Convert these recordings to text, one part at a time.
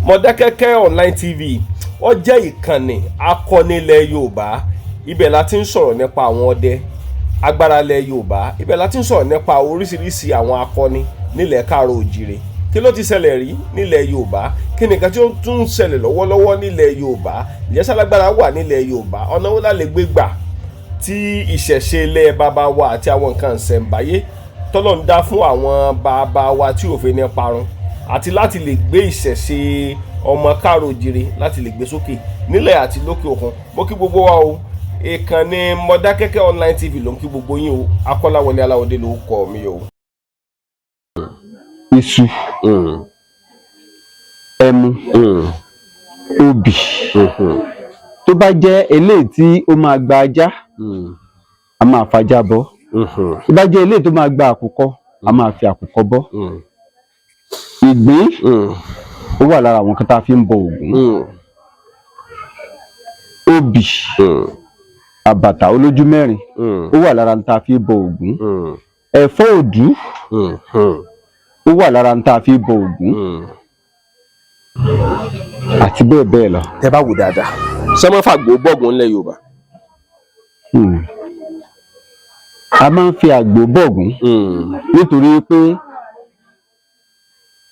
Mọdákẹ́kẹ́ Online TV ó jẹ́ ìkànnì akọ́nilẹ̀ Yorùbá. Ibẹ̀ la ti ń sọ̀rọ̀ nípa àwọn ọdẹ agbára ilẹ̀ Yorùbá. Ibẹ̀ la ti ń sọ̀rọ̀ nípa oríṣiríṣi àwọn akọni nílẹ̀ káàrọ̀ òjìrè. Kí ló ti ṣẹlẹ̀ rí nílẹ̀ Yorùbá? Kí ni nǹkan tí ó tún ṣẹlẹ̀ lọ́wọ́lọ́wọ́ nílẹ̀ Yorùbá? Ǹjẹ́ ṣalágbára wà nílẹ̀ Yorùbá? Ọ̀nà wo la lè gbé gbà tí ìṣẹ̀ṣe ilẹ̀ bàbá wa àti àwọn nǹkan ìṣẹ̀ǹbáyé tọ́lọ́run dá fún àwọn bàbá wa tí ò fi ní parun, àti láti lè gbé ìṣẹ̀ṣe ọmọ káàrọ̀ òjìrè láti lè gbé sókè nílẹ̀ àti lókè òkun? Mo kí gbogbo wa o. Ìkànnì Mọdákẹ́kẹ́ Online TV ló ń kí gbogbo yín o. Akọ́láwọlé Aláwọ̀dé ló kọ mi o. Iṣu, ẹmu, obì, tó bá jẹ́ eléyìí tí ó máa gba ajá, a máa fajá bọ́. Tó bá jẹ́ eléyìí tó máa gba àkùkọ, a máa fi àkùkọ bọ́. Ìgbín ó wà lára àwọn kan tá a fi ń bọ Ògún. Obì, àbàtà olójú mẹ́rin ó wà lára tá a fi ń bọ Ògún. Ẹ̀fọ́ òdú ó wà lára tá a fi ń bọ Ògún. Àti bẹ́ẹ̀ bẹ́ẹ̀ lọ. Tẹ́ bá wò dáadáa, ṣé máa fàgbò bọ́ọ̀gùn ńlẹ̀ Yorùbá? A máa ń fi àgbò bọ̀gún nítorí pé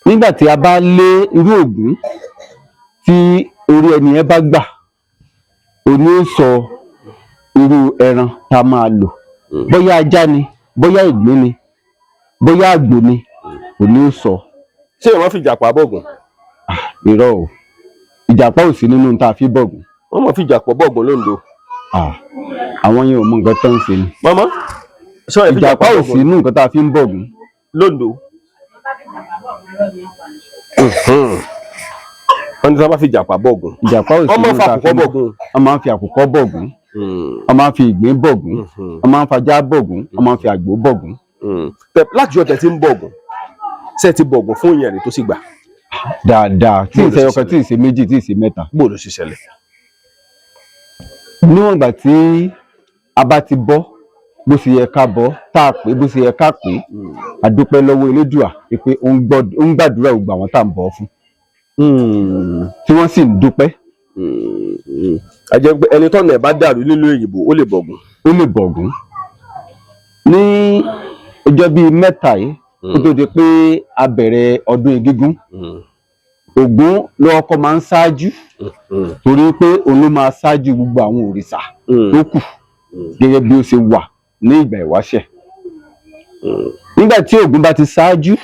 nígbà tí a bá lé irú Ògún tí orí ẹni yẹn bá gbà, òní ó sọ irú ẹran tá a máa lò. Bóyá ajá ni, bóyá ìgbín ni, bóyá àgbò ni, òní ó sọ. Ṣé wọ́n fi ìjàpá bọ̀gùn? Irọ́ o, ìjàpá ò sí nínú tá a fi bọ̀gún. Wọ́n mọ̀ fi ìjàpá bọ̀gùn lóńdó. Àwọn yẹn ò mọ nǹkan tó ń ṣe ni. Mọ́mọ́, ìjàpá ò sí nínú nǹkan tá a fi ń bọ̀gún lóńdó. Wọ́n ní sábà fi ìjàpá bọ̀gùn. Ìjàpá ò sí nínú tá a fi ń bọ̀gún. Wọ́n máa ń fi àkùkọ bọ̀gún, wọ́n máa ń fi ìgbín bọ̀gún, wọ́n máa ń fajá bọ̀gún, wọ́n máa ń fi àgbò bọ̀gún. Láti ọ̀tẹ̀ tí ń bọ̀gùn, ṣé ti bọ̀gùn fún ìyẹn tó sì gbà? Dáadáa, tí ì ṣe ọkàn, tí ì ṣe méjì, tí ì ṣe mẹ́ta. Bó ló ṣe ṣẹlẹ̀? Níwọ̀n ìgbà tí a bá ti bọ́ bó ṣe yẹ ká bọ́, tá a pé bó ṣe yẹ ká pé, a dúpẹ́ lọ́wọ́ Elédùà pé ó ń gbàdúrà gbogbo àwọn tá à ń bọ̀ fún, tí wọ́n sì ń dúpẹ́. Àjẹgbẹ́ ẹni tọ́nà ẹ̀ bá dàrú nílùú òyìnbó ó lè bọ̀gùn. Ó lè bọ̀gún. Ní ọjọ́ bíi mẹ́ta yìí kó tó di pé a bẹ̀rẹ̀ ọdún egúngún, Ògún ló ọkọ máa ń ṣáájú, torí pé òun ló máa ṣáájú gbogbo àwọn òrìṣà tó kù gẹ́gẹ́ bí ó ṣe wà ní ìgbà ìwáṣẹ̀. Nígbà tí Ògún bá ti ṣáájú,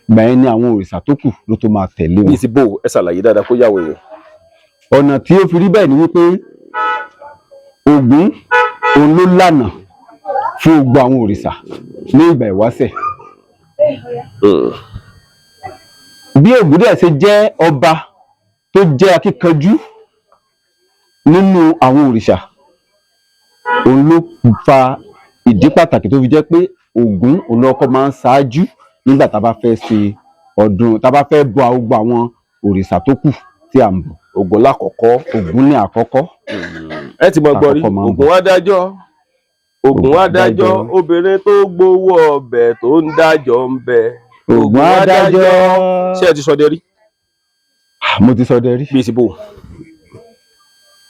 ìgbà yẹn ni àwọn òrìṣà tó kù ló tó máa tẹ̀lé wọn. Ní ti bò ẹ ṣàlàyé dáadáa kó yàwó yẹn. Ọ̀nà tí ó fi rí bẹ́ẹ̀ ni wípé Ògún òun ló lànà fún gbogbo àwọn òrìṣà ní ìgbà ìwáṣẹ̀. Bí Ògún dẹ̀ ṣe jẹ́ ọba tó jẹ́ akíkanjú nínú àwọn òrìṣà, òun ló fa ìdí pàtàkì tó fi jẹ́ pé Ògún òun lọ́kọ́ máa ń ṣáájú nígbà tá a bá fẹ́ ṣe ọdún, tá a bá fẹ́ bọ gbogbo àwọn òrìṣà tó kù tí à ń bọ̀. Ògún lákọ̀ọ́kọ́. Ògún ní àkọ́kọ́. Ẹ ti mọ̀ gbọ́ rí Ògún adájọ́. Ògún adájọ́, obìnrin tó gbowó ọbẹ̀ tó ń dájọ́ ń bẹ. Ògún adájọ́. Ṣé ẹ ti sọdẹ rí? Mo ti sọdẹ rí. Bí ìsìnbó?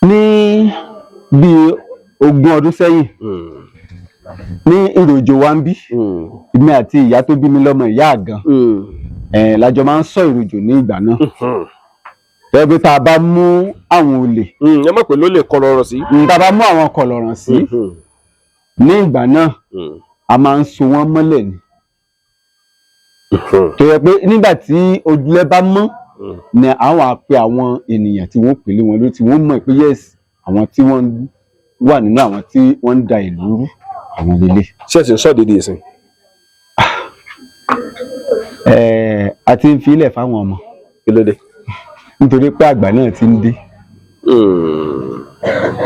Ní bíi 20 ọdún sẹ́yìn, ní ìròjò wa ń bí, èmi àti ìyá tó bí mi lọ́mọ, ìyá àgàn, lájọ máa ń sọ ìròjò ní ìgbà náà. Tẹ́bí tá a bá mú àwọn olè, ẹ mọ̀ pé ló lè kọlọ̀rọ̀ sí. Tá a bá mú àwọn kọlọ̀rọ̀ sí ní ìgbà náà, a máa ń so wọ́n mọ́lẹ̀ ni. Tó yẹ pé nígbà tí ojúlẹ̀ bá mọ́ ni àwọn á pe àwọn ènìyàn tí wọ́n pèlè wọn lórí, tí wọ́n mọ̀ pé yes, àwọn tí wọ́n wà nínú àwọn tí wọ́n ń da ìlú rú, àwọn lélẹ̀. Ṣé ẹ sì ń sọ dédé ìsìn? A ti ń fi ilẹ̀ fáwọn ọmọ. Kí ló dé? Nítorí pé àgbà náà ti ń dé.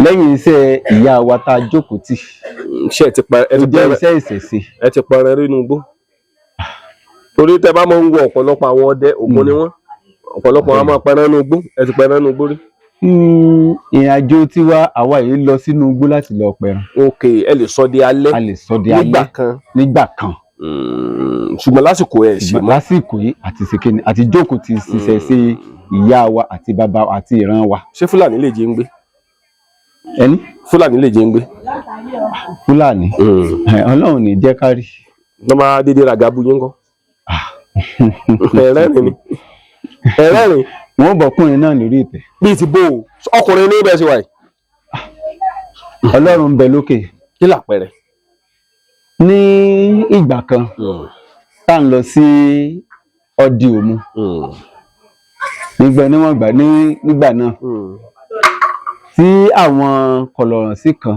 Lẹ́yìn iṣẹ́ ìyá wa tá a jókòó tì, ṣé ẹ ti pa ó jẹ́ iṣẹ́ ìṣẹ̀ṣe. Ẹ ti pa ẹran nínú igbó. Torí tẹ bá máa ń wo ọ̀pọ̀lọpọ̀ àwọn ọdẹ, Ògún ni wọ́n. Ọ̀pọ̀lọpọ̀ wọn máa pa ẹran nínú igbó. Ẹ ti pa ẹran nínú igbó rí? Ìrìn àjò tiwa, àwa yìí lọ sínú igbó láti lọ pẹran. Ok, ẹ lè sọ di alẹ́. A lè sọ di alẹ́ nígbà kan. Ṣùgbọ́n lásìkò ẹ̀ ṣe mọ́. Lásìkò yìí àti ṣèkéni àti jókòó ti ṣiṣẹ́ sí ìyá wa àti bàbá àti ìran wa. ṣé Fúlàní lè jẹ́ ń gbé? ẹni Fúlàní lè jẹ́ ń gbé? Fúlàní Ọlọ́run ní jẹ́ ká rí. lọ́ máa dédé ràgàbù yín kọ́. ẹ̀rẹ́rìn ni ẹ̀rẹ́rìn. wọ́n bọ̀kùnrin náà lórí ìtẹ́. bíi ti bó o ọkùnrin ní bẹ́ẹ̀ ṣe wà yìí. Ọlọ́run ń bẹ lókè. kí làpẹẹrẹ? ní ìgbà kan tá à ń lọ sí ọdí òmu nígbà náà tí àwọn kọlọ̀rọ̀sí kan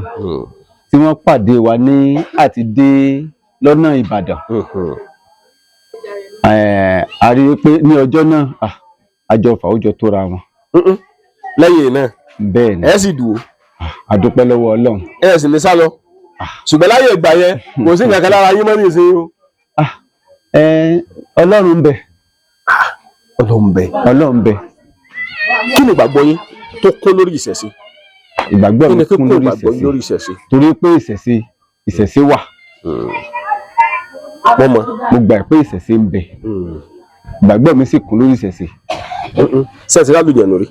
tí wọ́n pàdé wa ní àti dé lọ́nà Ìbàdàn. A rí i pé ní ọjọ́ náà àjọfà ó jọ tóra wọn. lẹ́yìn náà bẹ́ẹ̀ ni ẹ sì dùn ó. a dúpẹ́ lọ́wọ́ Ọlọ́run. ẹ sì lè sá lọ ṣùgbọ́n láyé ìgbà yẹn kò sí nǹkan kan lára yín mọ́ ní ìsinyìí o. Ọlọ́run ń bẹ. Ọlọ́run ń bẹ. Ọlọ́run ń bẹ. kí ni ìgbàgbọ́ yín tó kún lórí ìṣẹ̀ṣe? ìgbàgbọ́ mi kún lórí ìṣẹ̀ṣe torí pé ìṣẹ̀ṣe wà. mo gbà pé ìṣẹ̀ṣe ń bẹ. ìgbàgbọ́ mi sì kún lórí ìṣẹ̀ṣe. ṣẹ̀ṣe lálùjẹ̀nù rí?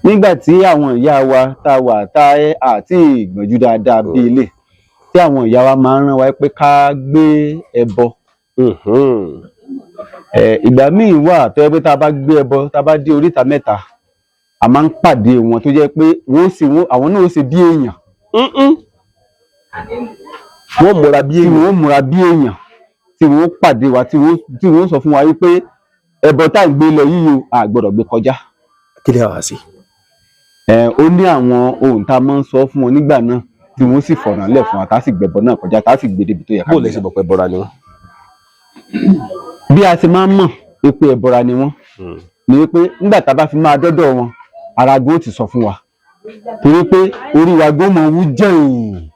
nígbà tí àwọn ìyá wa tá wà tá àti ìgbọ̀njú dáadáa bí ilé tí àwọn ìyá wa máa ń rán wa pé ká gbé ẹbọ. ìgbà míì wà tó yẹ pé tá a bá gbé ẹbọ tá a bá dé oríta mẹ́ta a máa ń pàdé wọn tó jẹ́ pé àwọn náà ó ṣe bí èèyàn. wọ́n múra bí èèyàn. wọ́n múra bí èèyàn tí wọ́n pàdé wa tí wọ́n sọ fún wa wípé ẹbọ tá à ń gbé lọ yíyó a gbọ́dọ̀ gbé kọjá. kí lè wá sí? ó ní àwọn ohun tá a máa ń sọ fún wọn nígbà náà tí wọ́n sì fọ̀nà lẹ̀ fún wa tá a sì gbẹ̀bọ náà kọjá tá a sì gbé débi tó yẹ ká gbé. bó lè ṣe bọ̀ pé bọ́ra ni wọ́n? bí a ti máa ń mọ̀ pé ẹbọra ni wọ́n ni pé nígbà tá a bá fi máa dọ́dọ̀ wọn ara gbó ti sọ fún wa torí pé orí wa gbó mọ wú jẹun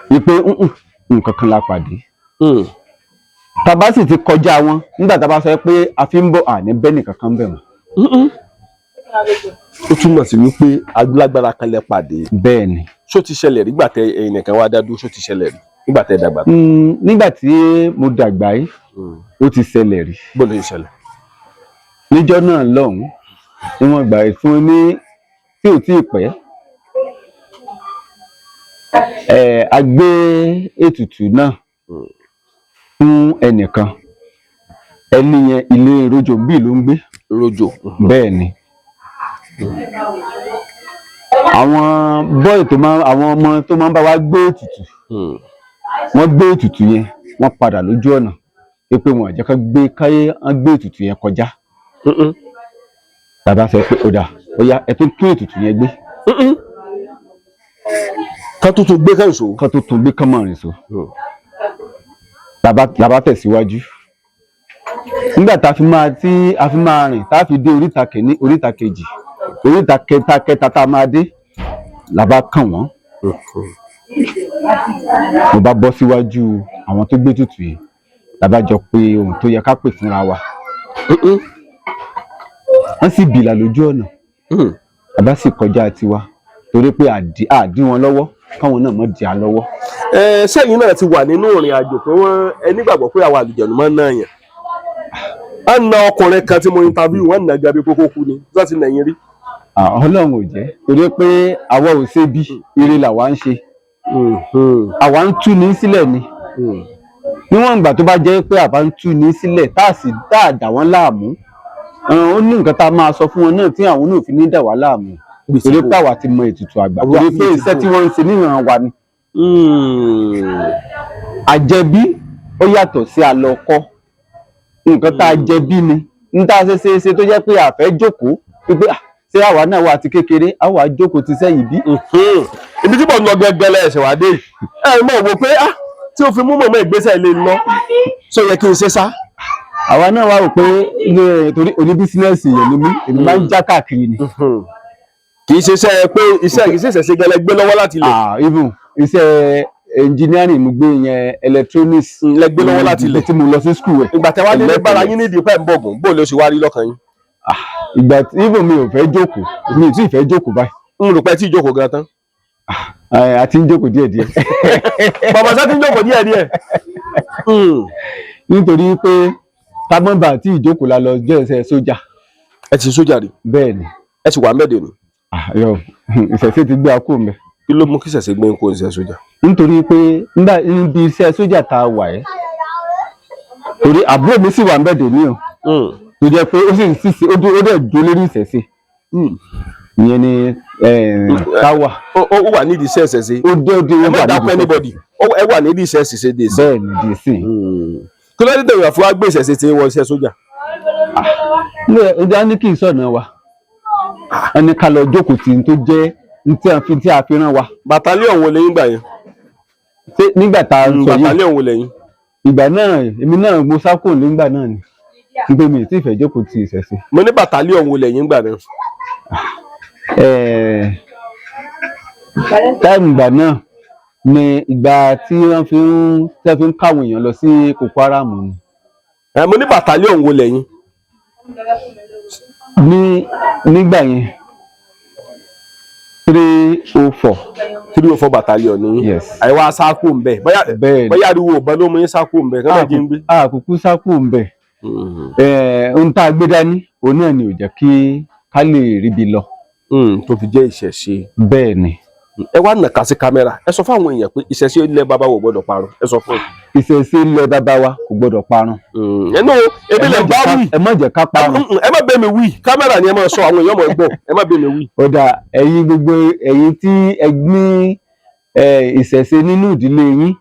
wípé nǹkan kan la pàdé. tá a bá sì ti kọjá wọn nígbà tá a bá sọ pé a fi ń bọ̀ àní bẹ́ẹ̀ nìkan kan bẹ̀ wọ́n. ó túmọ̀ sí wípé alágbára kan lẹ pàdé. bẹ́ẹ̀ ni. ṣó ti ṣẹlẹ̀ rí nígbà tẹ ẹ̀yin nìkan wá dá dúró? ṣó ti ṣẹlẹ̀ rí nígbà tẹ dàgbà? nígbà tí mo dàgbà yìí ó ti ṣẹlẹ̀ rí. bó ló ṣe ṣẹlẹ̀? níjọ́ náà lọ́hùn-ún ni wọ́n gbà fún ní tí ò tí ì pẹ́ a gbé ètùtù náà fún ẹnìkan ẹni yẹn ilé rojo bíi ló ń gbé. rojo. bẹ́ẹ̀ ni. àwọn bọ́ọ̀ àwọn ọmọ tó máa ń bá wa gbé ètùtù wọ́n gbé ètùtù yẹn wọ́n padà lójú ọ̀nà pé wọn àjẹká gbé ètùtù yẹn kọjá. bàbá sọ pé ó yá ẹ tó tún ètùtù yẹn gbé. ká tó tún gbé kàn so. ká tó tún gbé kàn mọ́ rìn so. làbá tẹ̀síwájú. nígbà tá a fi máa rìn tá a fi dé oríta kìíní oríta kejì oríta kẹta tá a máa dé làbá kàn wọ́n. mo bá bọ́ síwájú àwọn tó gbé ètùtù yẹn làbá jọ pé ohun tó yẹ ká pè fúnra wa. wọ́n sì bìlà lójú ọ̀nà àbá sì kọjá tiwa torí pé àdí wọn lọ́wọ́ káwọn náà mọ̀ dí a lọ́wọ́. sẹ́yìn náà ti wà nínú ìrìn àjò pé wọ́n nígbàgbọ́ pé àwọn àlùjẹ̀nu máa ń ná yàn. a ń na ọkùnrin kan tí mo interview wọ́n nà gabi kókó kú ni tó ti nà yín rí. Ọlọ́run ò jẹ́ torí pé àwa ò ṣe bí eré làwa ń ṣe àwa ń tú ní sílẹ̀ ni níwọ̀n ìgbà tó bá jẹ́ pé àbá ń tú ní sílẹ̀ tá a dà wọ́n láàmú ó ní nǹkan tá a máa sọ fún wọn náà tí àwọn náà fi ní dà wá láàmú torí pé àwa ti mọ ètùtù àgbà torí pé iṣẹ́ tí wọ́n ń ṣe níran wa ni. àjẹbí ó yàtọ̀ sí àlọ́kọ́ nǹkan tá a jẹbí ni n tá a ṣe tó jẹ́ pé àfẹ́ jókòó pé ṣé àwa náà wà ti kékeré àwa jókòó ti sẹ́yìn bí. ibi tí mo ń lọ gẹ́gẹ́ lẹ́sẹ̀ wá dé ẹ mọ̀ wò pé tí o fi mú mọ̀mọ́ ìgbésẹ̀ lè lọ ṣó yẹ kí n ṣe sá. àwa náà wá rò pé torí oní bísínẹ́sì yẹn ni mí èmi máa ń já káàkiri ni. kì í ṣe iṣẹ́ pé iṣẹ́ ìṣẹ̀ṣe gẹ́lẹ́ gbé lọ́wọ́ láti lè. even iṣẹ́ engineering mo gbé yẹn electronics lẹ́gbẹ́ lọ́wọ́ láti lè. tí mo lọ sí school ẹ̀. ìgbà tẹ́wá nílé bára yín nídìí pẹ́ ń bọ̀gùn bó ló ṣe wá rí lọ́kàn yín. ìgbà tí even mi ò fẹ́ jókòó mi ò tí ì fẹ́ jókòó báyìí. n rò pé tí ì jókòó gan tán. a ti ń jókòó díẹ̀díẹ̀. bàbá sá ti ń jókòó díẹ̀díẹ̀. nítorí pé tábọ́nbà àti ìjókòó la lọ jẹ́ ẹsẹ̀ sójà. ẹ ti sójà rí. bẹ́ẹ̀ ni. ẹ ti wà mẹ́ẹ̀dẹ̀ ni. ìṣẹ̀ṣe ti gbé akó mẹ́. kí ló mú kí ìṣẹ̀ṣe gbé kó iṣẹ́ sójà. nítorí pé níbi iṣẹ́ sójà tá a wà ẹ́ torí àbúrò mi sì wà mẹ́ẹ̀dẹ̀ ní o tó jẹ́ pé ó sì ń sísè ó dẹ̀ dúró lórí ìṣẹ̀ṣe ìyẹn ni táwà. ó wà nídìí iṣẹ́ ìṣẹ̀ṣe. ó dé ẹ má dápẹ́ anybody ẹ wà nídìí iṣẹ́ ìṣẹ̀ṣe dé sí. bẹ́ẹ̀ ni dé sí. kí ló dé tẹ̀wé fún wa gbé ìṣẹ̀ṣe tí wọ́n iṣẹ́ sójà. ó ní kí n sọ̀nà wa ẹni ká lọ jókòó tí n tó jẹ́ tí a fi rán wa. bàtálíọ̀n wo lẹ́yìn gbà yẹn. nígbà tá a sọ yìí bàtálíọ̀n wo lẹ́yìn. ìgbà náà èmi náà mo sá kúrò nígbà náà ni nígbà mi tí ìfẹ́ jókòó ti ìṣẹ̀ṣe. mo ní bàtálíọ̀n wo lẹ́yìn gbà náà. táìmù ìgbà náà ni ìgbà tí wọ́n fi ń káwọn èèyàn lọ sí Boko Haram ni. mo ní bàtálíọ̀n wo lẹ́yìn. nígbà yẹn 304 bàtálíọ̀n ni. yes. àìwá sáàkù ń bẹ bóyá ariwo ọ̀bẹ ló mú yín sáàkù ń bẹ kí wọ́n jí ń gbé. àkùkù sáàkù ń bẹ ohun tá a gbé dání òun náà ni ò jẹ́ kí ká lè ríbi lọ. tó fi jẹ́ ìṣẹ̀ṣe. bẹ́ẹ̀ ni. ẹ wá nàka sí kámẹ́rà ẹ sọ fáwọn èèyàn pé ìṣẹ̀ṣe ilẹ̀ bàbá wo gbọ́dọ̀ parun ẹ sọ fún un. ìṣẹ̀ṣe ilẹ̀ bàbá wa kò gbọ́dọ̀ parun. ẹnu ebi lè bá wí. ẹ má jẹ́ ká parun. ẹ má bẹ̀ mí wí kámẹ́rà ni ẹ máa sọ àwọn èèyàn máa gbọ́ ẹ má bẹ̀ mí wí. ọ̀dà ẹ̀yin gbogbo ẹ̀yin tí ẹ ní ìṣẹ̀ṣe nínú ìdílé yín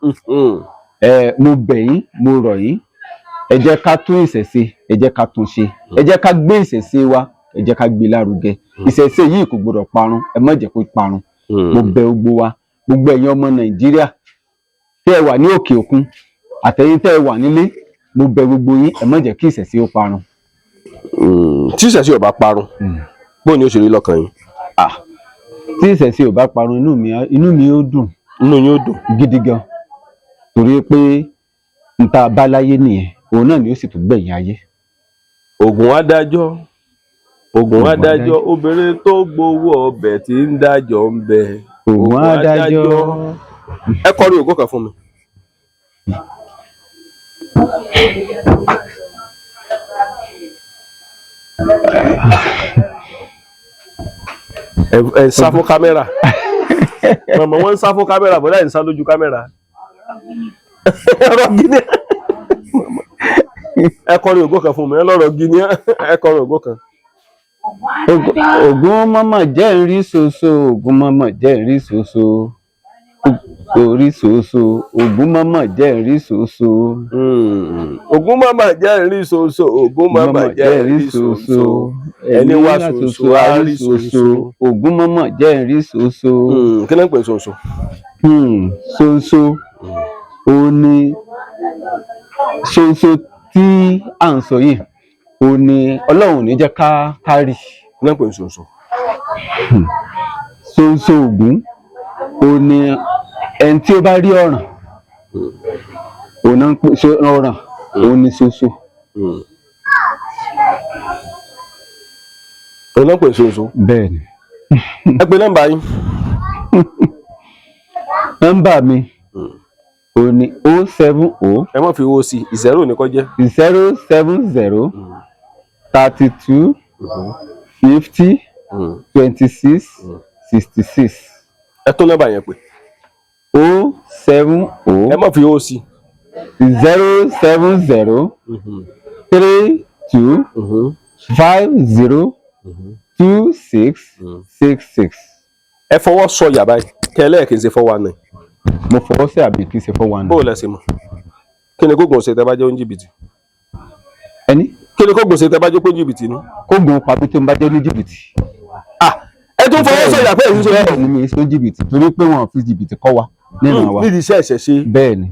mo bẹ̀ yín mo rọ̀ yín ẹ jẹ́ ká tún ìṣẹ̀ṣe ẹ jẹ́ ká tún ṣe ẹ jẹ́ ká gbé ìṣẹ̀ṣe wa ẹ jẹ́ ká gbé lárugẹ ìṣẹ̀ṣe yìí kò gbọ́dọ̀ parun ẹ má jẹ́ kó parun. mo bẹ̀ gbogbo wa gbogbo ẹ̀yin ọmọ Nàìjíríà tẹ́ ẹ wà ní òkè òkun àtẹ̀yin tẹ́ ẹ wà nílé mo bẹ̀ gbogbo yín ẹ má jẹ́ kí ìṣẹ̀ṣe ó parun. tí ìṣẹ̀ṣe ò bá parun bóun ni ó ṣe rí lọ́kàn yín. tí ìṣẹ̀ṣe ò bá parun inú mi ó dùn. inú yín ó dùn. gidi gan torí pé n ta bá láyé nìyẹn òun náà ni ó sì tún gbẹ̀yìn ayé. Ògún adájọ́ obìnrin tó gbowó ọbẹ̀ tí ń dájọ́ ń bẹ. Ògún adájọ́. ẹ kọrin ògo kan fún mi. ẹ sá fún kámẹ́rà màmá wọn ń sá fún kámẹ́rà bọ́dá ẹ̀ ń sá lójú kámẹ́rà. ẹ kọrin ògo kan fún mi ẹ lọ́rọ̀ gíní ẹ kọrin ògo kan. Ògún mọ́mọ́ jẹ́ ń rí ṣoṣo Ògún mọ́mọ́ jẹ́ ń rí ṣoṣo orí ṣoṣo Ògún mọ́mọ́ jẹ́ ń rí ṣoṣo. Ògún mọ́mọ́ jẹ́ ń rí ṣoṣo Ògún mọ́mọ́ jẹ́ ń rí ṣoṣo ẹni wá ṣoṣo á rí ṣoṣo. Ògún mọ́mọ́ jẹ́ ń rí ṣoṣo. kí ló ń pè ṣoṣo. ṣoṣo ó ní ṣoṣo tí à ń sọ yìí ó ní Ọlọ́run ní jẹ́ ká rí. kí ló ń pè ṣoṣo. ṣoṣo Ògún ó ní ẹni tí ó bá rí ọ̀ràn òun náà ń pè ọ̀ràn òun ní ṣoṣo. òun náà pè ṣoṣo. bẹ́ẹ̀ ni. ẹ pe nọ́mbà yín. nọ́mbà mi ó ní 070. ẹ má fi owó sí 0 ní kó jẹ́. 070 32 50 26 66. ẹ tún nọ́mbà yẹn pè. 070. ẹ má fi owó sí. 070 32 50 26 66. ẹ fọwọ́ sọ yàrá yìí kẹlẹ́ kì í ṣe 419. mo fọwọ́ sí àbí kì í ṣe 419. bó o lẹ ṣe mọ̀ kí ni kóògùn ṣe tẹ́ bá jẹ́ oníjìbìtì. ẹni. kí ni kóògùn ṣe tẹ́ bá jẹ́ oníjìbìtì ni. kóògùn pàbí tó ń bá jẹ́ oníjìbìtì. ẹ tún fọwọ́ sọ yàrá ẹ̀yìn sọ́jà. bẹ́ẹ̀ ni mi ṣe oníjìbìtì torí pé wọn ò fi jìbìtì kọ́ wa nínú wa. nídìí iṣẹ́ ìṣẹ̀ṣe. bẹ́ẹ̀ ni.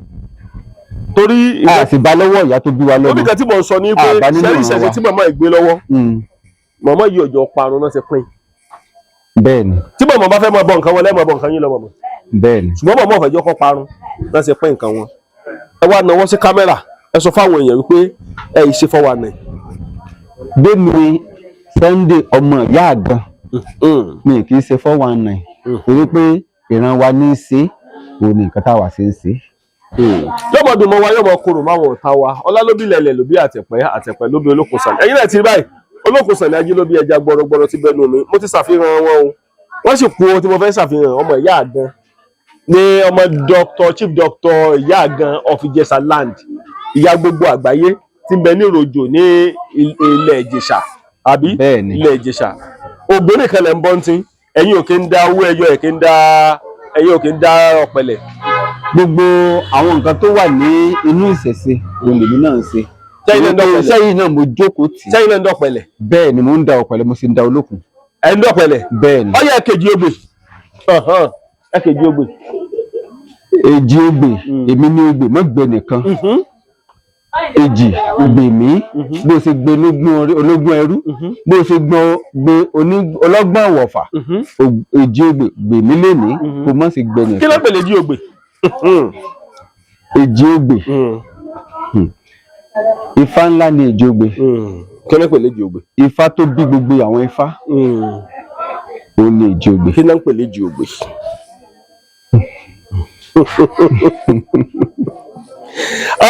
torí. a sì bá lọ́wọ́ ìyá tó bí wa lọ́wọ́. oníkan tí mo sọ ní pé iṣẹ́ ìṣẹ̀ṣe tí màmá ìgbé lọ́wọ́ màmá yìí ọjọ́ parun náà ṣe pín. bẹ́ẹ̀ ni. tí màmá bá fẹ́ mọ bọ nǹkan wọn lẹ́mọ̀ bọ nǹkan yín lọ́wọ́ mọ̀. bẹ́ẹ̀ ni. ṣùgbọ́n màmá ọ̀fẹ́ jọ́ kọ́ parun náà ṣe pín nǹkan wọn. ẹ wá náwó sí kámẹ́rà ẹ sọ fáwọn èèyàn wípé ẹ yìí ṣe 419. gbẹ̀mí Sunday ọmọ ìyá àgàn mi kì í ṣe 419 torí pé ìran wa ní í ṣe òun ni nǹkan táwa ṣe ń ṣe. yọmọdún mọ wa yọmọ koro máwọn ọ̀tá wa ọlá ló bí lẹ̀lẹ̀ ló bí àtẹ̀pẹ́ ló bí Olókùnsànyà ẹ̀yin náà ti rí báyìí Olókùnsànyà ají ló bí ẹja gbọrọgbọrọ ti bẹnu mi mo ti ṣàfihàn wọn o wọ́n sì kú ohun tí mo fẹ́ ṣàfihàn ọmọ ìyá àgan ní ọmọ chief doctor ìyá àgan of Ìjẹ̀ṣà land ìyá gbogbo àgbáyé tí ń bẹ ní Ìròjò ní ilẹ̀ Ìjẹ̀ṣà àbí ilẹ̀ Ìjẹ̀ṣà obìnrin kan lẹ̀ ń bọ́ ń tí ẹ̀yin òkè ń dá owó ẹyọ ẹ̀yin òkè ń dá ọ̀pẹ̀lẹ̀. Gbogbo àwọn nǹkan tó wà ní inú ìṣẹ̀ṣe òun lèmi náà ń ṣe. Sẹ́yìn náà mo jókòó tì. Sẹ́yìn náà ń dọ̀pẹ̀lẹ̀. Bẹ́ẹ̀ ni mo ń da ọ̀pẹ̀lẹ̀ mo sì ń da olókùn. Ẹ ń dọ̀pẹ̀lẹ̀. Bẹ́ẹ̀ ni. Ọyẹ ẹ̀kejì ogbè. Ẹ̀kejì ogbè. Èjì ogbè èmi ní ogbè mọ́ gbẹ nìkan. Èjì gbè mí bó ṣe gbé ológun ẹrú bó ṣe gbé ọlọ́gbọ́n àwọ̀fà èjì ogbè gbè mí lénìí kó má ṣe gbẹ nìkan. Kí ló pèlè èjì ogbè? Èjì ogbè ifá ńlá ni èjì ogbè. Kí ló pèlè èjì ogbè? Ifá tó bí gbogbo àwọn ifá ó ní èjì ogbè. Kí ló pèlè èjì ogbè?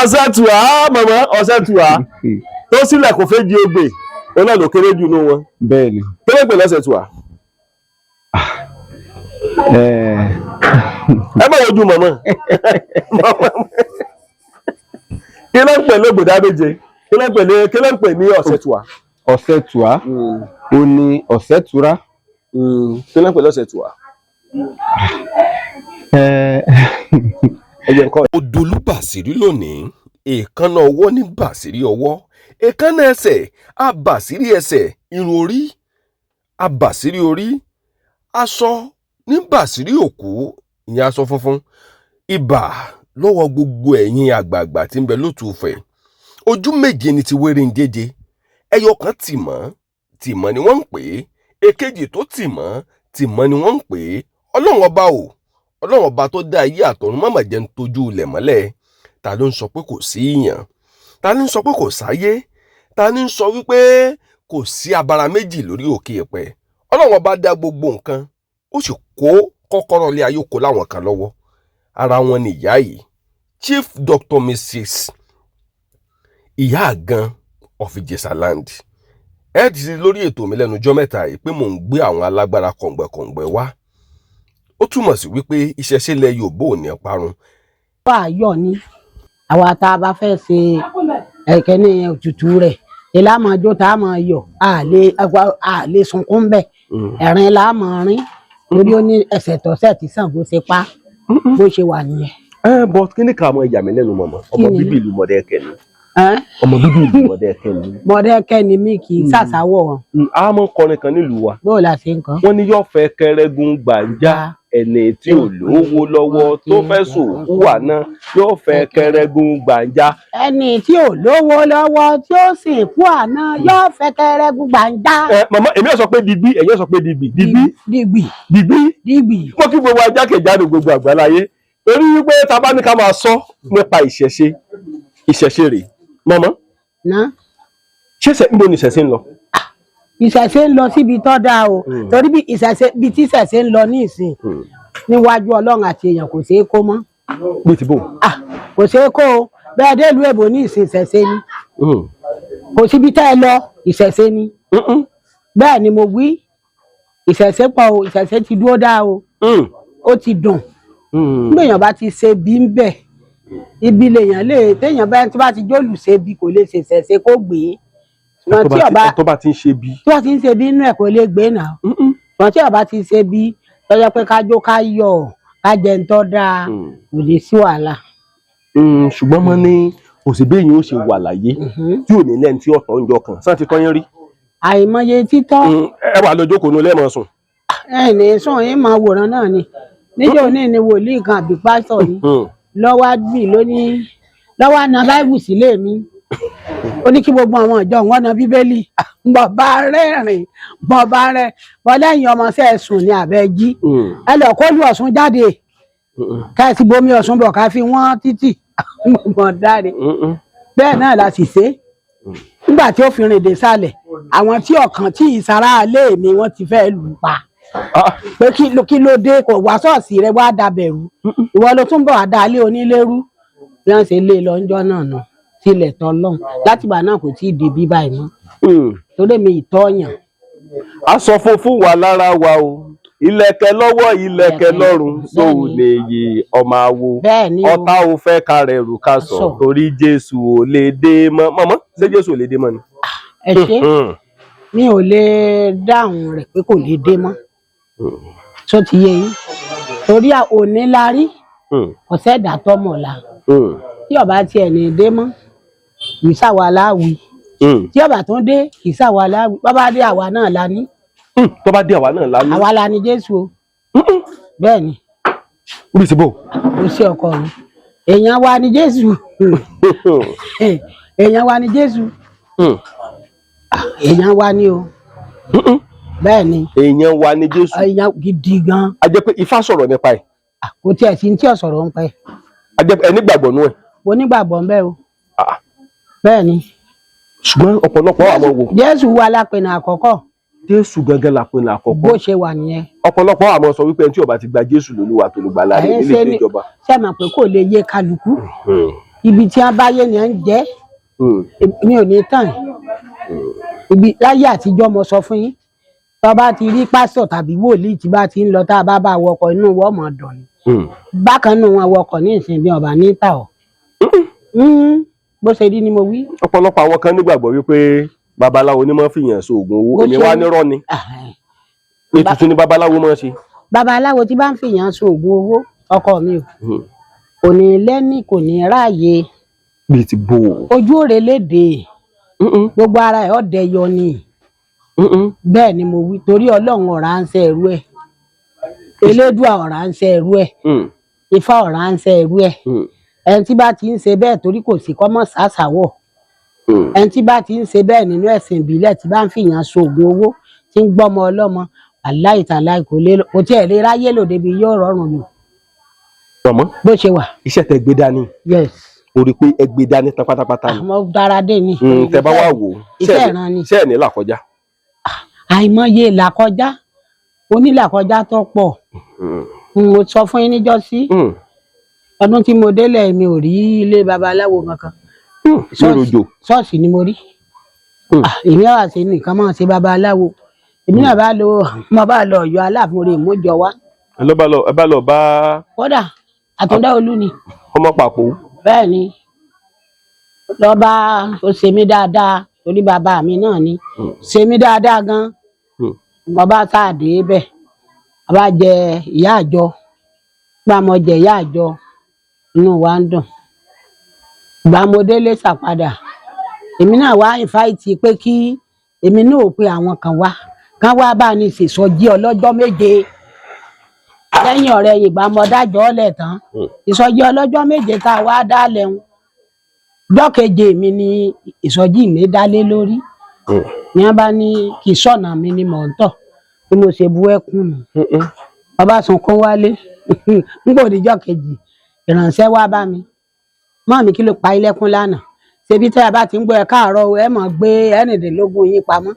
Ọ̀sẹ̀ tùwà màmá ọ̀sẹ̀ tùwà tó sílẹ̀ kò fẹ́ jí ogbè òun náà ló kéré jù nù wọn. Bẹ́ẹ̀ ni. Kí ló pèlè ọ̀sẹ̀ tùwà? Ẹ má wojú màmá. Kí ló ń pè ní ògbòdá méje? Kí ló ń pè ní ọ̀sẹ̀ tùwà? Ọ̀sẹ̀ tùwà ó ní ọ̀sẹ̀ túrá. Kí ló ń pè ní ọ̀sẹ̀ tùwà? Odolú bàṣírí lónìí èèkánná ọwọ́ ní bàṣírí ọwọ́ èèkánná ẹsẹ̀ á bàṣírí ẹsẹ̀ irun orí á bàṣírí orí aṣọ ní bàṣírí òkú ìyẹn aṣọ funfun ibà lọ́wọ́ gbogbo ẹ̀yin àgbààgbà tí ń bẹ lótùúfẹ̀ ojú méje ni ti wéré ń jẹjẹ ẹyọ kan tìmọ́ ni wọ́n ń pè é èkejì tó tìmọ́ ni wọ́n ń pè é ọlọ́run ọba tó dá ayé àtọ̀run má mà jẹ́ ń tójú ilẹ̀ mọ́lẹ̀ ta ló ń sọ pé kò sí ìyàn ta ní ń sọ pé kò sáyé ta ní ń sọ wípé kò sí abara méjì lórí òkè ẹ̀pẹ̀ ọlọ́run ọba dá gbogbo nǹkan ó sì kó kọ́kọ́rọ́ ilé ayé kó láwọn kan lọ́wọ́ ara wọn ni ìyá yìí Chief Dr. Mrs. ìyá àgan of Ìjẹ̀ṣà land ẹ ti rí lórí ètò mi lẹ́nu ọjọ́ mẹ́ta yìí pé mò ń gbé àwọn alágbára kọ̀ǹgbẹ̀kọ̀ǹgbẹ̀ wá ó túmọ̀ sí wípé ìṣẹ̀ṣe ilẹ̀ Yorùbá ò ní parun. bá a yọ ní àwa tá a bá fẹ́ ṣe ẹ̀kẹ́ni òtútù rẹ̀ ìlàmọ̀jọ́ tá a máa yọ a lè sunkún bẹ́ẹ̀ ẹ̀rín la máa rín lórí ó ní ẹsẹ̀ tọ́sẹ̀ tí Ṣàngó ṣe pa bó ṣe wà nìyẹn. But kí ni ká mọ ìyá mi lẹ́nu mọ̀mọ́ ọmọ bíbí ìlú Mọ̀dẹ́kẹ́ ni ọmọ bíbí ìlú Mọ̀dẹ́kẹ́ ni. Mọ̀dẹ́kẹ́ ni mí kì í ṣàṣàwọ̀ wọn. a máa ń kọrin kan nílùú wa. bó o la ṣe ń kọ. wọ́n ní yóò fẹ́ kẹrẹ́gùn gbàǹjà ẹni tí ò lówó lọ́wọ́ tó fẹ́ sòkú àná yóò fẹ́ kẹrẹ́gùn gbàǹjà. ẹni tí ò lówó lọ́wọ́ tí ó sì kú àná yóò fẹ́ kẹrẹ́gùn gbàǹjà. Màmá èmi ò sọ pé digbí ẹ̀yin ò sọ pé digbí. Digbí. Mo kí gbogbo ajákèjádò gbogbo àgbáláyé torí wípé tá a bá ní ká máa sọ nípa ìṣẹ̀ṣe rèé màmá. ṣé níbo ni ìṣẹ̀ṣe ń lọ? Ìṣẹ̀ṣe ń lọ síbi tó dáa o torí bí tí ìṣẹ̀ṣe ń lọ ní ìsìn níwájú Ọlọ́run àti èèyàn kò ṣeé kó mọ́. bí ti bò. kò ṣeé kó o bẹ́ẹ̀ dé ìlú èbó ní ìsìn ìṣẹ̀ṣe ni kò síbi tá ẹ lọ ìṣẹ̀ṣe ni bẹ́ẹ̀ ni mo wí ìṣẹ̀ṣe pọ̀ o ìṣẹ̀ṣe ti dúró dáa o ó ti dùn gbèyàn bá ti ṣe bí ń bẹ̀ ibi lèèyàn lè téèyàn bá ti jólù ṣe bí kò lè ṣe ìṣẹ̀ṣe kó gbé tó bá ti ń ṣe bí. tó bá ti ń ṣe bí inú ẹ̀ kò lè gbé náà wọn tí ọba ti ṣe bí tọ́jọ́ pé kájó ká yọ̀ ká jẹ ń tọ́ dáa kò lè sí wàhálà. ṣùgbọ́n mo ní òṣèbí yìí ó ṣe wà láyé tí ò ní lẹ́ni tí ọ̀tọ̀ ń jọ kàn sáà ti tọ́yín rí. àìmọye títọ́. ẹ wà lọ jókòó nulẹ̀ mọ̀ sùn. ẹ ní sùn yín máa wòran náà ni níjẹ́ òní ni wòlíì kan àbí pásítọ̀ ni lọ́wọ́ gbì lónìí lọ́wọ́ àna báìbù sílé mi ó ní kí gbogbo àwọn ìjọ wọn na bíbélì bọba rẹ́rìn bọba rẹ bọlẹyìn ọmọọṣẹ ẹsùn ní àbẹjí ẹ lọ kó lu Ọ̀ṣun jáde ká sì bomi Ọ̀ṣun bọ ká fi wọn títì mọ dáre bẹ́ẹ̀ náà la sì ṣe nígbà tí ó fi rìn dé sálẹ̀ àwọn tí ọkàn tí ìsara alé mi wọn ti fẹ́ lù pa pé kí ló dé kò wá ṣọ́ọ̀ṣì rẹ wá dàbẹ̀rù ìwọ ló tún bọ̀ àdálé onílérú bí wọ́n ṣe lé lọ́jọ́ náà nù tilẹ̀ tọ́lọ́hún látìgbà náà kò tí ì di bí báyìí mọ́ torí mi ìtọ́yàn. aṣọ funfun wà lára wa o ìlẹ̀kẹ̀ lọ́wọ́ ìlẹ̀kẹ̀ lọ́rùn sóò lè yí ọmọ awo ọ̀tá ò fẹ́ ká rẹ̀ rù ká sọ torí Jésù ò lè dé mọ́ mọ́mọ́ ṣé Jésù ò lè dé mọ́ ni. ẹ ṣe mi ò lè dáhùn rẹ̀ pé kò lè dé mọ́ tó ti yé yín torí òní la rí ọ̀sẹ̀ ìdàtọ́ mọ̀ọ́lá tí ọba tiẹ̀ ní dé mọ́ ìṣàwọ̀ aláwì tí ọba tó dé ìṣàwọ̀ aláwì bàbá dé àwa náà la ní. tó bá dé àwa náà la ní. àwa la ní Jésù o bẹ́ẹ̀ ni. orí ti bò. o ṣe ọkọ mi èèyàn wa ni Jésù èèyàn wa ni Jésù èèyàn wa ni o bẹ́ẹ̀ ni. èèyàn wa ni Jésù. èèyàn gidi gan. a jẹ́ pé Ifá sọ̀rọ̀ nípa ẹ̀. kò tiẹ̀ sí ní tí ò sọ̀rọ̀ nípa ẹ̀. a jẹ́ pé ẹ nígbàgbọ́ nú ẹ̀. mo nígbàgbọ́ ń bẹ o. bẹ́ẹ̀ ni. ṣùgbọ́n ọ̀pọ̀lọpọ̀ àwọn wò. Jésù wà lápẹ̀nà àkọ́kọ́. Jésù gángan lápẹ̀nà àkọ́kọ́. bó ṣe wà nìyẹn. ọ̀pọ̀lọpọ̀ àwọn sọ wípé ẹni tí ó bá ti gba Jésù lólúwa tó lùgbàlà rẹ̀ nílé ìjọba. ṣé mà pé kò lè yé kálukú ibi tí wọ́n bá yé ni à ń jẹ́ mi ò ní tàn ibi láyé àtijọ́ mo sọ fún yín tó bá ti rí pásítọ̀ tàbí wòlíì tí bá ti ń lọ tá a bá wọkọ̀ inú wọ́n mọ̀ dùn ni bákan náà wọn wọkọ̀ ní ìsìn bí ọba ní tà ọ́ bó ṣe rí ni mo wí. ọ̀pọ̀lọpọ̀ àwọn kan nígbàgbọ́ wípé babaláwo ni máa ń fìyàn so oògùn owó èmi wá nírọ́ ni ètùtù ni babaláwo máa ń ṣe. babaláwo tí bá ń fìyàn so oògùn owó ọkọ mi o kò ní lẹ́ni kò ní ráàyè. bíi ti bò ó. ojú òrè léde gbogbo ara ẹ̀ ọ̀dẹ yọ ni bẹ́ẹ̀ ni mo wí torí Ọlọ́run ọ̀rá ń ṣe ẹrú ẹ̀ Elédùà ọ̀rá ń ṣe ẹrú ẹ̀ Ifá ọ̀rá ń ṣe ẹrú ẹ̀ ẹni tí bá ti ń ṣe bẹ́ẹ̀ torí kò sí kọ́mọ́ sàṣàwọ̀ ẹni tí bá ti ń ṣe bẹ́ẹ̀ nínú ẹ̀sìn ìbílẹ̀ tí bá ń fìyàn so oògùn owó tí ń gbọ́mọ ọlọ́mọ aláìtàláì kò tiẹ̀ lè ráyè lòdì bí yóò rọrùn lò. mọ̀mọ́ bó ṣe wà. iṣẹ́ tẹ gbé dání. yes. o rí i pé ẹ gbé dání tán pátápátá ni. àmọ́ dára dé ni. tẹ bá wà wò iṣẹ́ ìran ni. iṣẹ́ ẹ̀ ní làkọjá. àìmọye làkọjá onílàkọjá tó pọ̀ mo sọ fún yín níjọ́sí ọdún tí mo délẹ̀ mi ò rí ilé babaláwo kankan ṣọ́ọ̀ṣì ni mo rí èmi àwọn àti nìkan máa ṣe babaláwo èmi náà bá lọ Ọ̀yọ́ Aláàfin rè mójọ wá. ẹ bá lọ bá. kódà Àtúndá Olú ni. ọmọ pàpò. bẹ́ẹ̀ ni lọ́ba ó ṣe mí dáadáa torí bàbá mi náà ni ṣe mí dáadáa gan mo bá sáàdé bẹ́ẹ̀ a bá jẹ ìyá àjọ gbà mo jẹ ìyá àjọ inú wa ń dùn gbà mo délé ṣàpadà èmi náà wá ìfáìtì pé kí èmi náà ò pe àwọn kan wá bá ní ìṣèṣọjí ọlọ́jọ́ méje lẹ́yìn ọ̀rẹ́ ìgbà mo dájọ́ ọ̀lẹ̀ tán ìsọjí ọlọ́jọ́ méje tá a wá dálẹ̀ ń jọ́keje mi ni ìsọjí mi dálé lórí ní wọ́n bá ní kì í sọ̀nà mi ni mò ń tọ̀ bí mo ṣe bu ẹkún nù ọba sunkún wálé n kò ní jọ́kejì ìrànṣẹ́ wá bá mi mọ́ mi kí ló pa ilẹ̀kùn lánàá ṣebí tẹ́ ẹ bá ti ń gbọ́ ẹ káàárọ̀ ẹ mọ̀ gbé ẹnìdínlógún yín pamọ́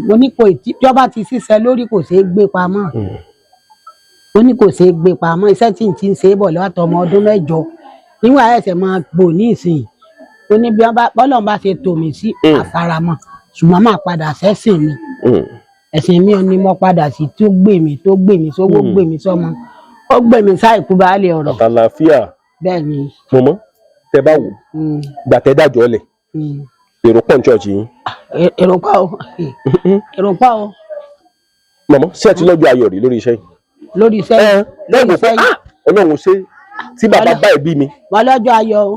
mo ní kò ìjọba ti ṣiṣẹ́ lórí kò ṣeé gbé pamọ́ ó ní kò ṣeé gbé pamọ́ iṣẹ́ tí n ti ń ṣe é bọ̀ látọmọ ọdún 8 níwọ̀n ẹ̀sẹ̀ máa gbò ní ìsìn ó ní bí Ọlọ́run bá ṣe tò mí sí àfaramọ́ ṣùgbọ́n máa padà sẹ́sìn mi ẹ̀sìn mi ni mo padà sí tó gbè mí sówó gbè mí sọ́mọ ó gbè mí sáìkú baálé ọ̀rọ̀. àlàáfíà bẹ́ẹ̀ ni. mọ̀mọ́ tẹ bá wò gbàtẹ́ dájọ́ lẹ̀ èrò pọ̀ ní ṣọ́ọ̀ṣì yín. èrò pọ̀ o èrò pọ̀ o. mọ̀mọ́ ṣé ẹ ti lọ́jọ́ ayọ̀ rí lórí iṣẹ́ yìí. lórí iṣẹ́ yìí. Ọlọ́run ṣe tí bàbá bá ẹbí mi. mo lọ́jọ́ ayọ̀ o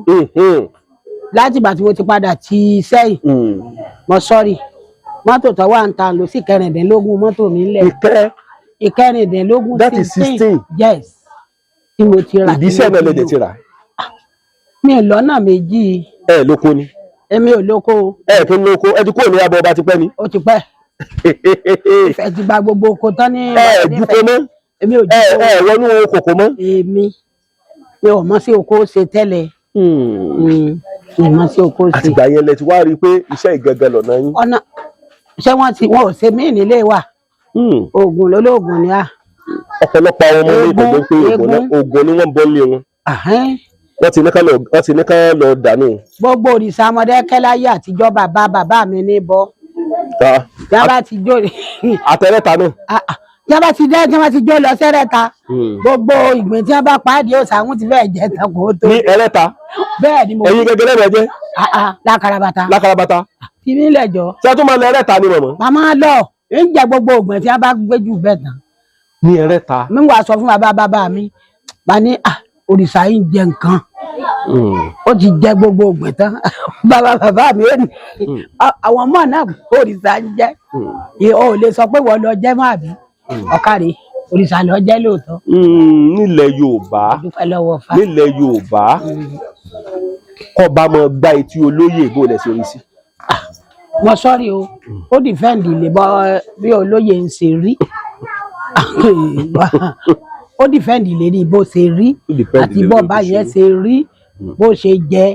láti ìgbà tí mo ti padà ti iṣẹ́ yìí mo sọ́ọ̀rì mọ́tò tó wà ń ta lọ sí 16 mọ́tò mi ńlẹ̀. 16 that is 16. yes tí mo ti rà. ìdí iṣẹ́ náà lè dé ti rà. mi ò lọ́nà méjì. ẹ lóko ni. èmi ò lóko. ẹ tó lóko ẹ ti kúrò ní abọ́ ọba ti pẹ́ ni. ó ti pẹ́. ìfẹ́ ti gba gbogbo oko tán ní. ẹ dúkọ mọ́. èmi ò dúkọ. ẹ wọnú kòkó mọ́. èmi mi ò mọ̀ sí oko ṣe tẹ́lẹ̀. mi mọ̀ sí oko ṣe. àtìgbà yẹn lẹ ti wá rí i pé iṣẹ́ ìgangan lọ̀nà yín. ọ̀nà ṣé wọn ò ṣe mí nílé wa. oògùn lolóògùn ni a. ọ̀pọ̀lọpọ̀ àwọn ọmọ ilé ìtọ́jú pé oògùn ni wọ́n bọ́ lé wọn. wọ́n ti ní ká lọ dànù. gbogbo òrìṣà Mọdákẹ́kẹ́ láyé àtijọ́ bàbá mi ní bọ́ yàrá ti jó àtẹrẹta náà. yàrá ti jó lọ sẹ́rẹ̀ta gbogbo ìgbín tí wọ́n bá pàdé òsàwọn ti fẹ́ẹ̀ jẹ́ tán kó tó. ní ẹlẹ́ta bẹ́ẹ̀ ni mo ẹ̀yin gẹ́gẹ́ lẹ́bẹ̀ẹ́ jẹ́. lákarabata. fi mí lẹ́jọ́. ṣé ẹ tún máa lọ ẹlẹ́ta ni mọ̀mọ́. màmá lọ ń jẹ gbogbo ògbìn tí wọ́n bá gbé jù bẹ́ẹ̀ tán. ní ẹlẹ́ta. mi wàá sọ fún bàbá mi bá ní òrìṣà yìí ń jẹ nǹkan ó ti jẹ gbogbo ògbìn tán bàbá mi ò ní àwọn ọmọ náà òrìṣà ń jẹ ò lè sọ pé wọ́n lọ jẹ́ má bí ọ̀kàrẹ̀ òrìṣà lọ jẹ́ lóòótọ́. nílẹ̀ Yorùbá kọba mọ gba etí olóyè bó lẹ ṣe rí sí. mo sọ́rí o ó dìfẹ́ǹdì lè bọ́ bí olóyè ń ṣe rí ó dìfẹ́ǹdì lè rí bó ṣe rí àti bọ́ọ̀bá yẹn ṣe rí bó ṣe jẹ́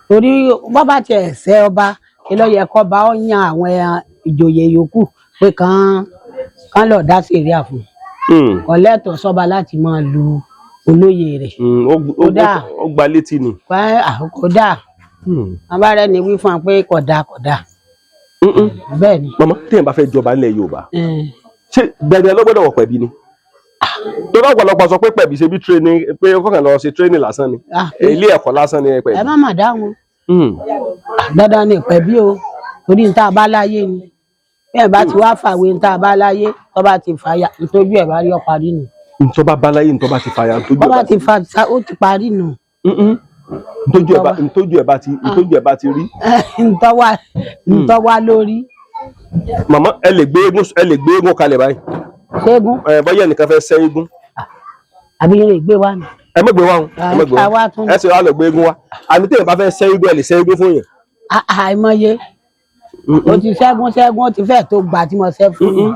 torí bọ́bá tiẹ̀ ṣẹ́ ọba kí ló yẹ kọ́ba ó yan àwọn ìjòyè yòókù pé kán lọ dá sẹ̀ríà fún kò lẹ́tọ̀ọ́ sọ́ba láti máa lu olóyè rẹ̀. ó gba létí ni. kódà abárẹ́ ni wí fún wa pé kódà. bẹ́ẹ̀ ni. màmá téèyàn bá fẹ́ jọba nílẹ̀ Yorùbá ṣé gbẹ̀dẹ̀ ló gbọ́dọ̀ wọ̀ pẹ̀bí ni. tó bá ọ̀pọ̀lọpọ̀ sọ pé pẹ̀bí ṣe bí training pé kọ́kàn lọ ṣe training lásán ni ilé ẹ̀kọ́ lásán ni pẹ̀bí. ẹ má mà dáhùn dandan ni pẹ̀bí o torí n tá a bá láyé ni bẹ́ẹ̀ bá ti wá fàwé n tá a bá láyé tó bá ti fàyà ìtọ́jú ẹ̀ bá rí ọ parí nù. ntọ́ bá balaye ntọ́ bá ti fàyà ntọ́jú ẹ̀ bá ti fa ó ti parí nù. ntọ́jú ẹ̀ bá ti rí. ntọ́ wá lórí. màmá ẹ lè gbé eégún kalẹ̀ báyìí. ṣéégún. bọ́yá ẹnìkan fẹ́ ṣẹ́ eégún. àbí yẹn lè gbé wa nù. ẹ má gbé wa ẹ sì wá lọ gbé eégún wa àmì téèyàn bá fẹ́ ṣẹ́ eégún ẹ lè ṣẹ́ eégún fún yẹn. àìmọye o ti ṣẹ́gun o ti fẹ́ tó gbà tí mo ṣẹ́ fún yín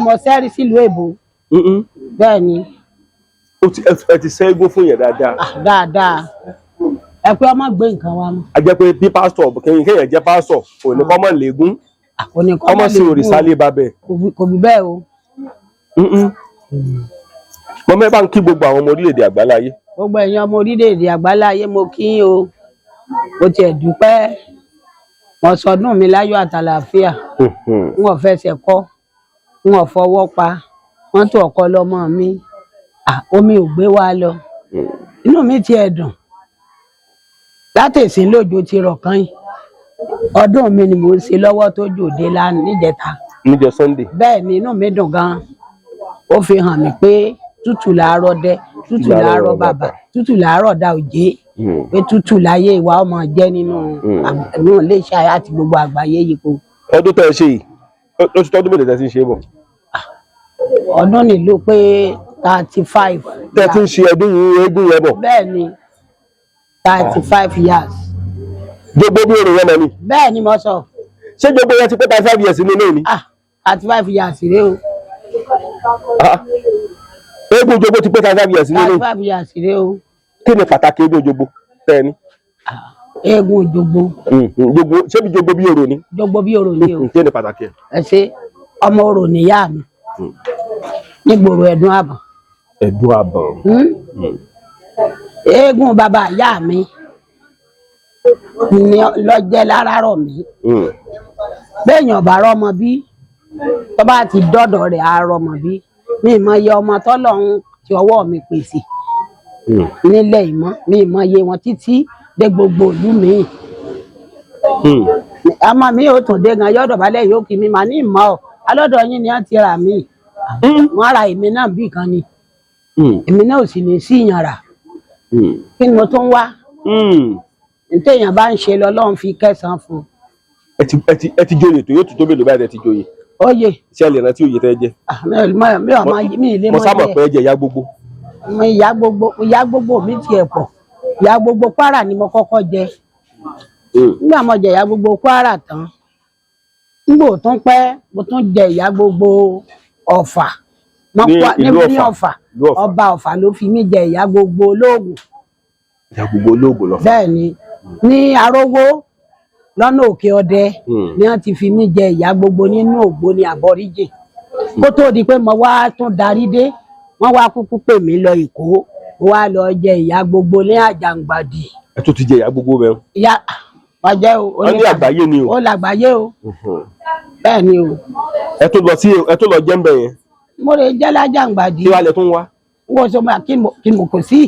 mo ṣẹ́rí sílùú èbó bẹ́ẹ̀ ni. ẹ ti ṣẹ́ eégún fún yẹn dáadáa. dáadáa ẹ pé ọmọ gbé nǹkan wa mọ́. a jẹ́ pé bí pásítọ̀ kéèyàn jẹ́ pásítọ̀ kò ní kọ́ mọ̀ léegun ọmọ sí òrìṣà lè bá bẹ́ẹ̀. kò bí bẹ́ẹ̀ o. mo mẹ́ bá ń kí gbogbo àwọn ọmọ orílẹ̀-èdè àgbáláyé. gbogbo ẹ̀yin ọmọ orílẹ̀-èdè àgbáláyé mo kí yín o mo tiẹ̀ dúpẹ́ mo sọdún mi láyọ̀ àtàlàáfíà n ò fẹsẹ̀ kọ́ n ò fọwọ́ pa wọ́n tó ọkọ lọ́mọ mi omi ò gbé wa lọ inú mi tiẹ̀ dùn látẹ̀sí lójó ti rọ̀ kan yìí ọdún mi ni mò ń ṣe lọ́wọ́ tó jòdè lánàá níjẹta. níjọ́ Sunday. bẹ́ẹ̀ ni inú mi dùn gan-an ó fi hàn mí pé tútù làárọ̀ dẹ tútù làárọ̀ bàbà tútù làárọ̀ dá òjé pé tútù láyé ìwà ọmọ jẹ́ nínú iléeṣẹ́ ayé àti gbogbo àgbáyé yìí kò. ọdún tẹ́ ẹ ṣe yìí ó ti tọ́dún mélòó tẹ́ ti ń ṣe bọ̀. ọdún nílò pé 35. tẹ́ ti ń ṣe ọdún yìí eégún yẹn bọ̀. bẹ́ẹ̀ ni 35 years. gbogbo bí èrò yẹn mọ̀ ni. bẹ́ẹ̀ ni mo sọ. ṣé gbogbo yẹn ti pé 35 years nínú ilé ni. 35 years rèé o. eégún jogbo ti pé 35 years nínú ilé. 35 years rèé o. kí ni pàtàkì eégún jogbo tẹ́ ẹ ní. eégún jogbo. jogbo ṣé bí jogbo bí èrò ni. jogbo bí èrò ni o. kí ni pàtàkì ẹ. ẹ ṣe ọmọ orò níyà mi nígboro Ẹ̀dùn Àbọ̀n. Ẹ̀dùn Àbọ̀n. eégún bàbá ìyá mi ni lọ́jẹ́ láràárọ̀ mi béèyàn bá rọ́mọ bí tó bá ti dọ́dọ̀ rẹ̀ á rọ́mọ bí mi ìmọ̀ iye ọmọ tọ́lọ́run tí ọwọ́ mi pèsè nílẹ̀ ìmọ̀ mi ìmọ̀ iye wọn títí dé gbogbo ìlú mi àmọ́ mi ò tún dé gan yọ́dọ̀ balẹ̀ yóò kí mi mà ní ìmọ̀ ọ́ alọ́dọ̀ yín ni wọ́n ti rà mí wọ́n ra èmi náà bí kan ni èmi náà ò sì ní sí ìyànrà kí ni mo tún wá téèyàn bá ń ṣe lọ́lọ́run fi kẹsàn-án fún un. ẹ ti joyè tó yóò tún tó mélòó báyìí ẹ ti joyè. oyè. ṣé ẹ lè rántí oyè tẹ́ ẹ jẹ. mi ì lè mọ mo sábà pé ẹ jẹ ìyá gbogbo. ìyá gbogbo mi tiẹ̀ pọ̀ ìyá gbogbo Kwara ni mo kọ́kọ́ jẹ nígbà mo jẹ ìyá gbogbo Kwara tán nígbà tó ń pẹ́ mo tún jẹ ìyá gbogbo Ọ̀fà ní Ọ̀fà ọba Ọ̀fà ló fi mí jẹ ìyá gbogbo Olóògùn. ìyá gbogbo Olóògùn lọ. bẹ́ẹ̀ ni ní Arówó lọ́nà Òkè Ọdẹ ni wọ́n ti fi mí jẹ ìyá gbogbo nínú Ògbóni Àbọ̀ríjì kó tó di pé mo wá tún darí dé wọ́n wá kúkú pè mí lọ Èkó wá lọ jẹ ìyá gbogbo ní Àjàngbàdì. ẹ tó ti jẹ ìyá gbogbo bẹ́ẹ̀. ìyá wàjẹ́ o. wọ́n ní àgbáyé ni o. ó làgbáyé o. bẹ́ẹ̀ ni o. ẹ tó lọ jẹ́ ń bẹ̀ yẹn. mo lè jẹ́ l'Àjàngbàdì. kí wàá lẹ tún wá. wọ́n sọ ma kí mo kò sí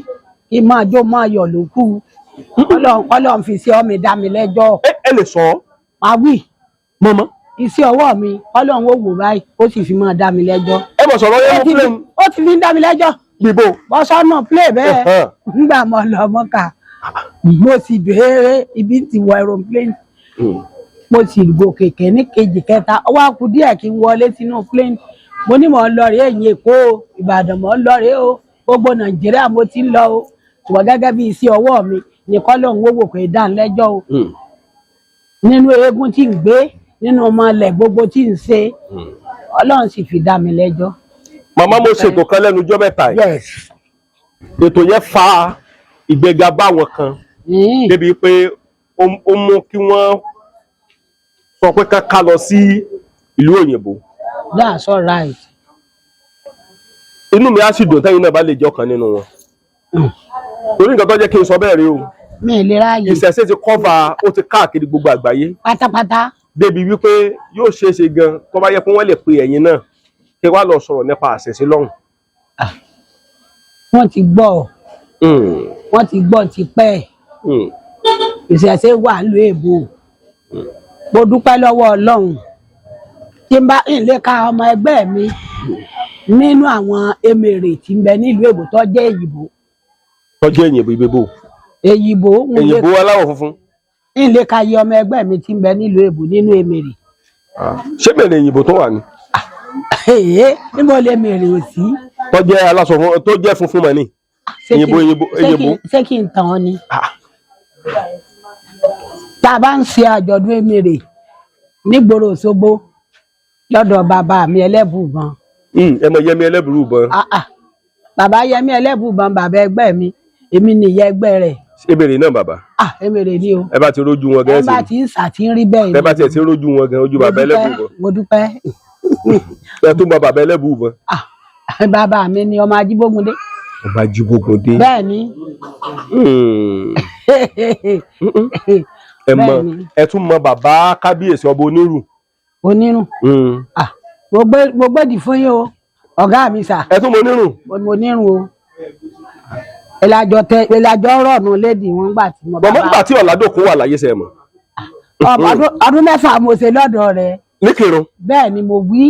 kí n máa jó máa yọ̀ lókù. Ọlọ́run fi sí ọmọ dá mi lẹ́jọ́. ẹ lè sọ ọ́. màá wí. mọ́mọ́. iṣẹ́ ọwọ́ mi Ọlọ́run ó wò báyìí ó sì fi máa dá mi lẹ́jọ́. ẹ mọ̀ sọ̀rọ̀ yẹn mú plane. ó ti fi ń dá mi lẹ́jọ́. gbìbò. bọ́sọ́nà play bẹ́ẹ̀ nígbà mo lọ Mọ́kà mo sì béèrè ibi tí wọ aeroplane mo sì gòkè kẹ́ní kejì kẹta ó wá kù díẹ̀ kí n wọlé sínú plane mo ní mò ń lọ rèé ẹ̀yìn Èkó Ìbàdàn mò ń lọ rèé o gbogbo Nàìjíríà mo ti ń lọ o ṣùgbọ́n gẹ́gẹ́ bí iṣẹ́ ọwọ́ mi nìkan lòun wò wò pé dá ń lẹ́jọ́ o nínú eégún tí ń gbé nínú ọmọlẹ̀ gbogbo tí ń ṣe Ọlọ́run sì fi dá mi lẹ́jọ́. màmá mo ṣètò kan lẹ́nu ọjọ́ mẹ́ta yìí ètò yẹn fa ìgbéga báwọn kan débi pé ó mú kí wọ́n sọ pé ká lọ sí ìlú òyìnbó. That's all right. inú mi á sì dùn tẹ́yìn náà bá lè jẹ́ ọ̀kan nínú wọn. torí nǹkan tó jẹ́ kí n sọ bẹ́ẹ̀ rí o. mi ì lè ráàyè. ìṣẹ̀ṣe ti kọ́fà ó ti káàkiri gbogbo àgbáyé. pátápátá. débi wípé yóò ṣeé ṣe gan tó bá yẹ kó wọ́n lè pe ẹ̀yin náà kí wàá lọ sọ̀rọ̀ nípa àṣẹ̀ṣe lọ́hùn. wọ́n ti gbọ́ wọ́n ti gbọ́ ti pẹ́ ìṣẹ̀ṣe wà ló èbó mo dúpẹ́ lọ́wọ́ Ọlọ́run tí n bá ń lè ka ọmọ ẹgbẹ́ mi nínú àwọn emèrè tí ń bẹ nílùú èbó tó jẹ́ èyìnbó. tó jẹ́ èyìnbó ìbébò. èyìnbó èyìnbó aláwọ̀ funfun. ń lè ka iye ọmọ ẹgbẹ́ mi tí ń bẹ nílùú èbó nínú emèrè. ṣé mèrè èyìnbó tó wà ní. níbo lè mèrè ò sí. tó jẹ́ aláṣọ tó jẹ́ funfun mọ̀ ni. èyìnbó. ṣé kí n tàn ọ́ ni. tá a bá ń ṣe àjọ̀dún emèrè nígboro Òṣogbo lọ́dọ̀ bàbá mi Ẹlẹ́bùúbọn. ẹ mọ Yẹmí Ẹlẹ́bùúbọn. bàbá Yẹmí Ẹlẹ́bùúbọn bàbá ẹgbẹ́ mi èmi nìyẹn ẹgbẹ́ rẹ̀. emèrè náà bàbá. emèrè ni o. ẹ bá ti rójú wọn gan. ẹ bá ti ń sàtí ń rí bẹ́ẹ̀ ni. ẹ bá ti rójú wọn gan ojú bàbá Ẹlẹ́bùúbọn. mo dúpẹ́. ẹ tún mọ bàbá Ẹlẹ́bùúbọn. bàbá mi ni ọmọ Ajíbógundé. ọmọ Ajíbógundé. bẹ́ẹ̀ ni. ẹ tún mọ bàbá kábíyèsí ọba Onírù. Onírù. mo gbẹ́dì fún yín o ọ̀gá mi sà. ẹ tún mọ Onírù. mo nírun o. ìlàjọ rọ̀nù lédi wọn gbà tí mo bá. bàbá nígbà tí Ọ̀làdòkun wà láyé sẹ́ mọ̀. ọdún mẹ́fà mo ṣe lọ́dọ̀ rẹ̀. ní Kírun. bẹ́ẹ̀ ni mo wí.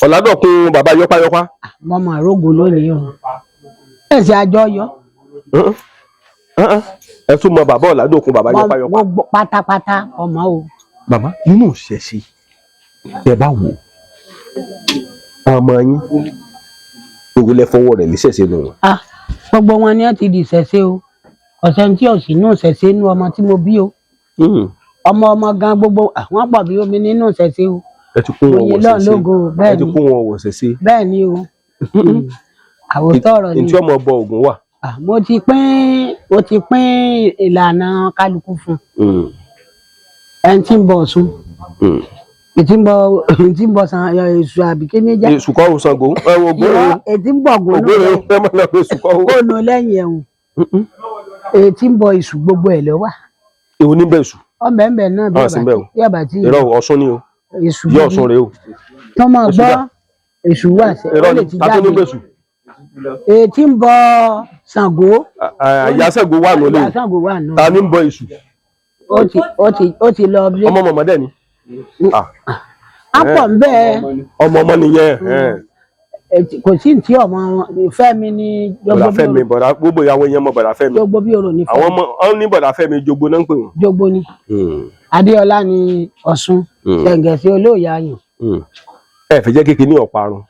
Ọ̀làdòkun bàbá yọpáyọpá. mo mọ àrógò lónìí o. ẹ ṣe àjọyọ̀. ẹ tún mọ bàbá Ọ̀làdòkun bàbá yọpáyọpá. mo pátápátá ọmọ o. bàbá nínú ìṣẹ̀ṣe tẹ bá wò ọmọ yín gbogbo lẹ fọwọ́ rẹ̀ lè ṣẹ̀ṣe nù wọn. gbogbo wọn ni ẹ ti di ìṣẹ̀ṣe o ọ̀sẹ̀ tí ò sí inú ìṣẹ̀ṣe inú ọmọ tí mo bí o ọmọ gan gbogbo àwọn pọ̀ bí omi nínú ìṣẹ̀ṣe o. ẹ ti kún wọn wọ̀ ṣẹ̀ṣe ẹ ti kún wọn wọ̀ ṣẹ̀ṣe. bẹ́ẹ̀ ni o àwòtọ́ ọ̀rọ̀ ni. ntí ọmọ ọba Ògún wà. mo ti pín ìlànà kálukú fún ẹni tí ń bọ̀ Ọ̀ṣun ètí ń bọ̀ san èṣù àbíké níjà. èṣù kọ́ ò Ṣàngó Ògún. ètí ń bọ̀ Ògún náà ẹ má lọ pé èṣù kọ́ ò. kó nu lẹ́yìn ẹ̀hún ètí ń bọ̀ èṣù gbogbo ẹ̀ lọ wà. èwo ní bẹ̀ èṣù. ọmọ ẹ̀ náà bí ọba tí. ìrọ̀ Ọ̀ṣun ni o yọ Ọ̀ṣun rèé o. tọmọ gbọ́ èṣù wà sẹ́ ó lè ti jáde ètí ń bọ̀ Ṣàngó. àyà Ṣàngó wà nù lé ta ni ń bọ̀ èṣù. ó ti lọ bí. ọmọ mọ̀mọ́dé ni. a pọ̀ ń bẹ́ẹ̀. ọmọ nìyẹn. kò sí ní tí ọmọ Fẹ́mi ní bọ̀dà Fẹ́mi bọ̀dà gbogbo ìyàwó yẹn mọ bọ̀dà Fẹ́mi. jogbo bí orò ní Fẹ́mi. àwọn ọmọ ní bọ̀dà Fẹ́mi jogbo náà ń pè wọ́n. jogbo ni. Adéọlá ni Ọ̀ṣun Ṣẹ̀ǹgẹ̀sí olóòyà yàn. ẹ fẹ́ jẹ́ kékeré ní ọ̀parun.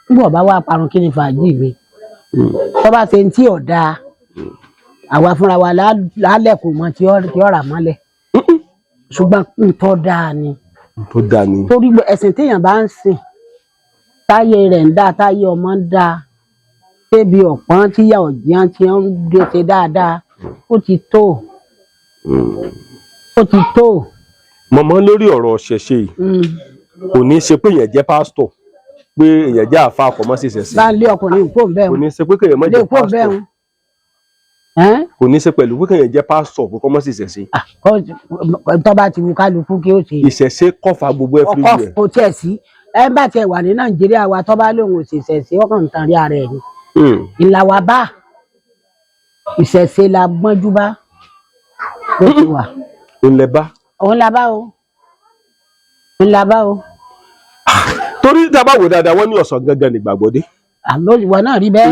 nígbà bá wà parun kí ni fàájì mi. tó bá ṣe ń tí ọ̀dà àwa fúnra wa lálẹ́kùn mọ́ tí ọ̀rà mọ́lẹ̀ ṣùgbọ́n ntọ́ dáa ni. ntọ́ dáa ni. torí ẹ̀sìn téèyàn bá ń sìn táyé rẹ̀ ń dá táyé ọmọ ń dá débi ọ̀pọ̀n tíyà ọ̀jìyàn tí wọ́n ń gbèsè dáadáa ó ti tó. ó ti tó. mọ̀mọ́ lórí ọ̀rọ̀ ṣẹ̀ṣe yìí kò ní í ṣe pé yẹn jẹ́ pásítọ̀ pé èèyàn jẹ́ àfa àkọ́mọ́ sí ìṣẹ̀ṣe bá ń lé ọkùnrin kó ń bẹ́ẹ̀ kò ní í ṣe pé kéèyàn má lé jẹ́ kó ń bẹ́ẹ̀ pásítọ̀ kò ní í ṣe pẹ̀lú pé kéèyàn jẹ́ pásítọ̀ pé kọ́mọ́ sí ìṣẹ̀ṣe tó bá ti wù kálukú kí ó ṣe ìṣẹ̀ṣe kọ́fà gbogbo ọkọ̀ everywhere. kò tiẹ̀ sí ẹ bá tiẹ̀ wà ní Nàìjíríà wa tó bá lóun ò sì ṣẹ̀ṣẹ̀ ọkàn ń tan rí ara ẹ̀ ni ìlà wa bá ìṣẹ̀ṣe la gbọ́njú bá ló ti wà ńlẹ̀ bá. òun la bá o òun la bá o torí tá a bá wò dáadáa wọ́n ní ọ̀sán gangan nígbàgbọ́ dé. àmọ́ ìwọ náà rí bẹ́ẹ̀.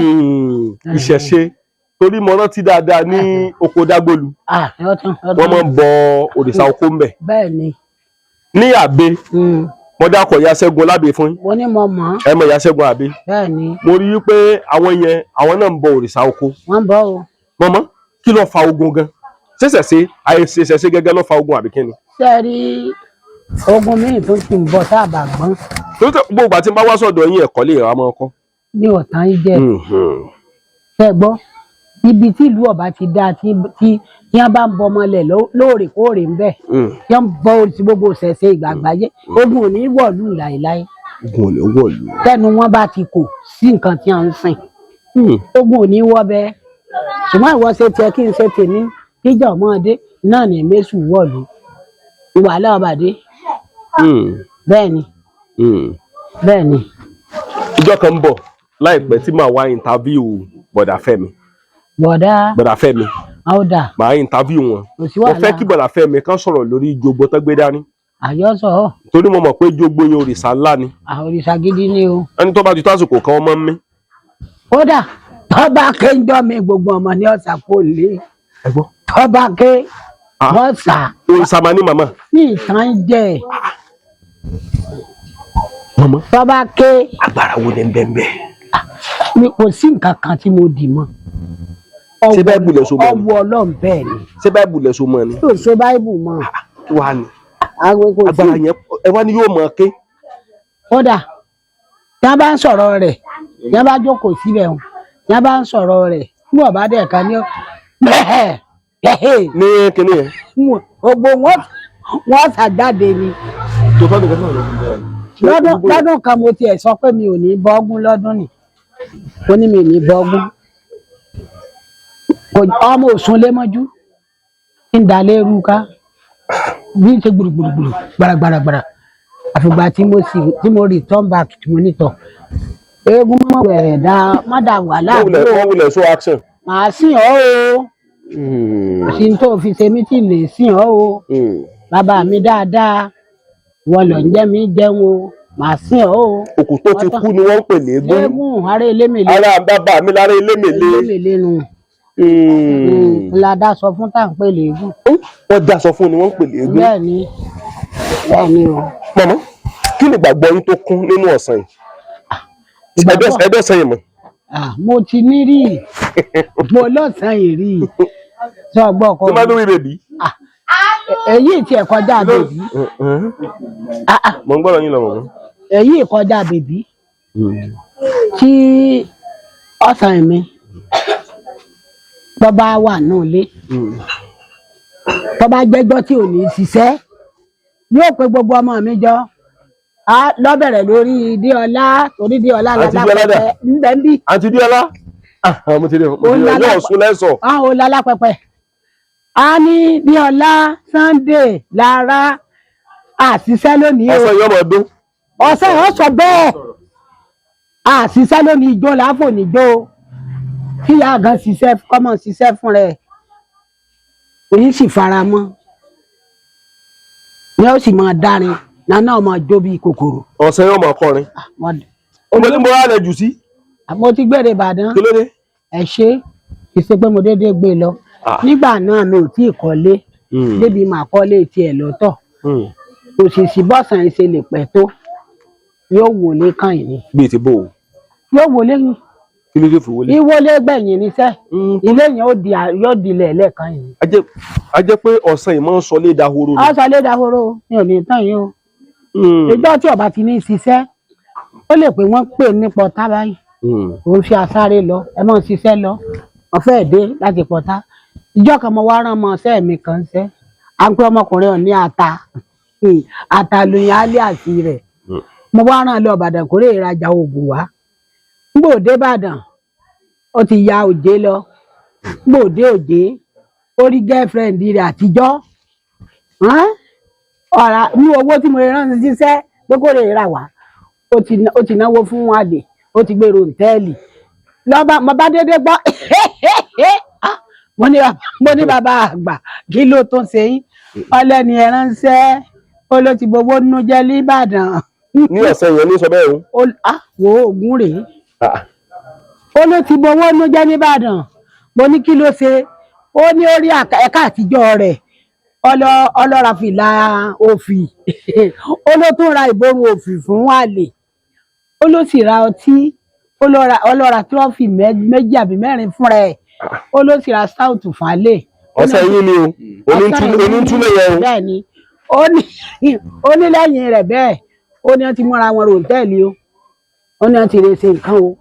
ìṣẹ̀ṣe torí mo rántí dáadáa ní oko dágbólu wọ́n máa ń bọ òrìṣà oko ń bẹ̀. bẹ́ẹ̀ ni. ní àbẹ mo dákọ̀ ìyá Ṣẹ́gun Ọlábẹ fún yín. mo ní mo mọ̀. ẹ mọ̀ ìyá Ṣẹ́gun àbẹ. bẹ́ẹ̀ ni. mo rí i pé àwọn náà ń bọ òrìṣà oko. wọ́n bọ o. mọ́mọ́ kí ló fa ogun gan ṣẹ̀ṣẹ̀ àìsè ṣẹ̀ṣẹ̀ gẹ́gẹ́ ló fa ogun àbí kíni. ṣe rí ogun míì tó ti ń bọ̀ tá a bá gbọ́n. gbogbo àti bá wá sọ̀dọ̀ yín ẹ̀kọ́ lè ra mọ́ ọkọ́. ní ọ̀tán yìí jẹ́ fẹ́ gbọ́ ibi tí ìlú ọba ti dáa tí wọ́n bá ń bọ ọmọlẹ̀ lóòrèkóòrè ń bẹ̀ tí wọ́n bọ oríṣi gbogbo ṣẹ̀ṣẹ̀ ìgbàgbáyé ogun ò ní wọ̀lú láéláé. ogun ò ní wọ̀lú. tẹnu wọn bá ti kò sí nǹkan tí wọ́n ń sìn ogun ò ní wọ́ bẹ́ẹ̀ ṣùgbọ́n ìwọ ṣe tiẹ̀ kí n ṣe tèmi kíjà ọmọdé náà ní mẹ́sù wọ̀lú ìwàlẹ́ ọbàdé bẹ́ẹ̀ ni bẹ́ẹ̀ ni. ìjọ kan ń bọ̀ láìpẹ́ tí màá wá interview bọ̀dà Fẹ́mi. bọ̀dà Fẹ́mi. ọ̀dà. màá interview wọn. mo fẹ́ kí bọ̀dà Fẹ́mi kan sọ̀rọ̀ lórí jogbo tó gbé dání. àyọ́sọ̀. torí mo mọ̀ pé jogbo yẹn òrìṣà ńlá ni. òrìṣà gidi ni o. ẹni tó bá ti tó àsìkò kan ọmọ mi. kódà tọ́ba ké ń jọ́ mi gbogbo ọmọ ní ọ̀sà kò lè. tọ́ba ké bọ́sà. òrìṣà máa ní màmá. ní ìtàn jẹ́ mama tọ́ba ké. agbára wo ni bẹ́ẹ̀ mi kò sí nǹkan kan tí mo dì mọ́. ṣé báìbù lẹ so mọ́ ni. ọwọ́ Ọlọ́run bẹ́ẹ̀ ni. ṣé báìbù lẹ so mọ́ ni. yóò so báìbù mọ́. wà á ní. agbára yẹn ẹ wá ní yóò mọ ké. kódà tí wọ́n bá ń sọ̀rọ̀ rẹ̀ tí wọ́n bá jókòó síbẹ̀ wọn tí wọ́n bá ń sọ̀rọ̀ rẹ̀ bí wọ́n bá dẹ̀ ká ní ní kinní yẹn. gbogbo wọn ṣàjáde ni. tó tọ́ nìkan náà lọ́dún kan mo tiẹ̀ sọ pé mi ò ní bọ́gún lọ́dún ni ó ní mi ò ní bọ́gún ọmọ òsùn lé mọ́jú ń dalẹ̀ rúkà bí ń ṣe gbùrùgbùrù gbàràgbàràgbàrà àfìgbà tí mo return back tí mo nítọ̀ eégún mọ̀ bẹ̀rẹ̀ dá mọ́dà wà láàbò wọ́n wulẹ̀ so action. màá sìn ọ́ o sí tó fi ṣe mí tì lè sìn ọ́ o bàbá mi dáadáa wọ́n lọ ń jẹ́ mi jẹun o màá sìn ọ́ o. òkú tó ti kú ni wọ́n ń pè léegun. léegun ara elémèlé. ara bàbá mi lára elémèlé. elémèlé nu. la dá sọ fún tá à ń pè léegun. wọ́n dá sọ fún ni wọ́n ń pè léegun. bẹ́ẹ̀ni bẹ́ẹ̀ni o. màmá kí ni ìgbàgbọ́ yín tó kún nínú ọ̀sán yìí. ẹ̀dọ́ sẹ́yìn mọ́. mo ti ní rí mo lọ́sàn-án yìí rí sọ gbọ́ ọkọ. tí wọ́n bá lórí bèbí. èyí tí ẹ kọjá bèbí. mo ń gbọ́dọ̀ yín lọ mọ̀. èyí kọjá bèbí tí ọ̀sán mi tọ́ba wà náà lé tọ́ba jẹ́jọ́ tí ò ní ṣiṣẹ́ yóò pe gbogbo ọmọ mi jọ lọ́bẹ̀rẹ̀ lórí Díọlá torí Díọlá lálápẹpẹ ńbẹ ń bí. àǹtí Díọlá mo ti rí yóò sún lẹ́sọ̀. àwọn lálápẹpẹ a ní Díọlá Sunday Lára àṣìṣẹ́ lónìí o. ọ̀sẹ̀ yọmọ ọdún. ọ̀sẹ̀ yóò sọ bẹ́ẹ̀ àṣìṣẹ́ lónìí ijó láàfò níjó kíyà gan ṣiṣẹ́ kọ́mọ ṣiṣẹ́ fún rẹ̀ òyìn sì fara mọ́ ni ó sì máa dárin nana ọmọ jó bíi kòkòrò. ọ̀sẹ̀ yọmọ ọkọrin. mo ní mo rà lẹ jù sí. mo ti gbére Ìbàdàn. kí ló dé. ẹ ṣe kì í ṣe pé mo déédéé gbé lọ nígbà náà mi ò tí ì kọ́lé débi màá kọ́lé tiẹ̀ lọ́tọ̀ òṣìṣì bọ́sàn ṣe lè pẹ́ tó yóò wọlé kàn yín ni. bíi ti bò ó. yóò wọlé yín. kí ló dé fi wọlé. ìwọlé gbẹ̀yìn níṣẹ́ ilé yẹn yóò di lẹ́ẹ̀kan yìí. a jẹ́ pé ọ̀sán yìí máa ń sọ lé dahoro. a sọ lé dahoro mi ò ní tán yín o. ìjọ tí ọba ti ní ṣiṣẹ́ ó lè pé wọ́n pè ní pọ́tà báyìí òun fi àsáré lọ ẹ mọ̀ ṣiṣẹ́ lọ ọ̀fẹ́ èdè láti pọ́tà ìjọ kan mo wá rán ọmọ ọ̀sẹ́ mi kan ṣẹ́ à ń pẹ́ ọmọkùnrin ọ̀ ní ata àtàlùyìn alẹ́ àti rẹ̀ mo wá rán lọ Ìbàdàn kó lè rajà oògùn wá nígbà òde Ìbàdàn ó ti ya òjé lọ nígbà òde òjé ó rí girlfriend rẹ̀ àtijọ́ ọ̀rà ní owó tí mo rán ṣiṣẹ́ pé kó lè rà wá ó ti náwó fún àlè ó ti gbèrò ntẹ́ẹ̀lì lọ́ba mo bá dédé gbọ́ mo ní bàbá àgbà kí ló tó ṣe yín ọlẹ́ni ẹ̀ ránṣẹ́ ó ló ti gbowó nínú jẹ́ l'Íbàdàn. ní ọ̀sẹ̀ yẹn ló sọ bẹ́ẹ̀ o. wo oògùn rèé ó ló ti gbowó nínú jẹ́ l'Íbàdàn mo ní kí ló ṣe ó ní ó rí ẹ̀ka àtijọ́ rẹ̀ ọlọ́ra fìlà òfì ó ló tún ra ìborùn òfì fún àlè ó ló sì ra ọtí ọlọ́ra trọ́fì méjì àbí mẹ́rin fúnra ẹ̀ ó ló sì ra stout fún àlè. ọ̀sẹ̀ yìí ni o onítúlẹ̀ yẹn o. bẹ́ẹ̀ ni ó ní lẹ́yìn rẹ̀ bẹ́ẹ̀ ó ní wọ́n ti múra wọn ròǹtẹ́ẹ̀lì o ó ní wọ́n ti lè ṣe nǹkan o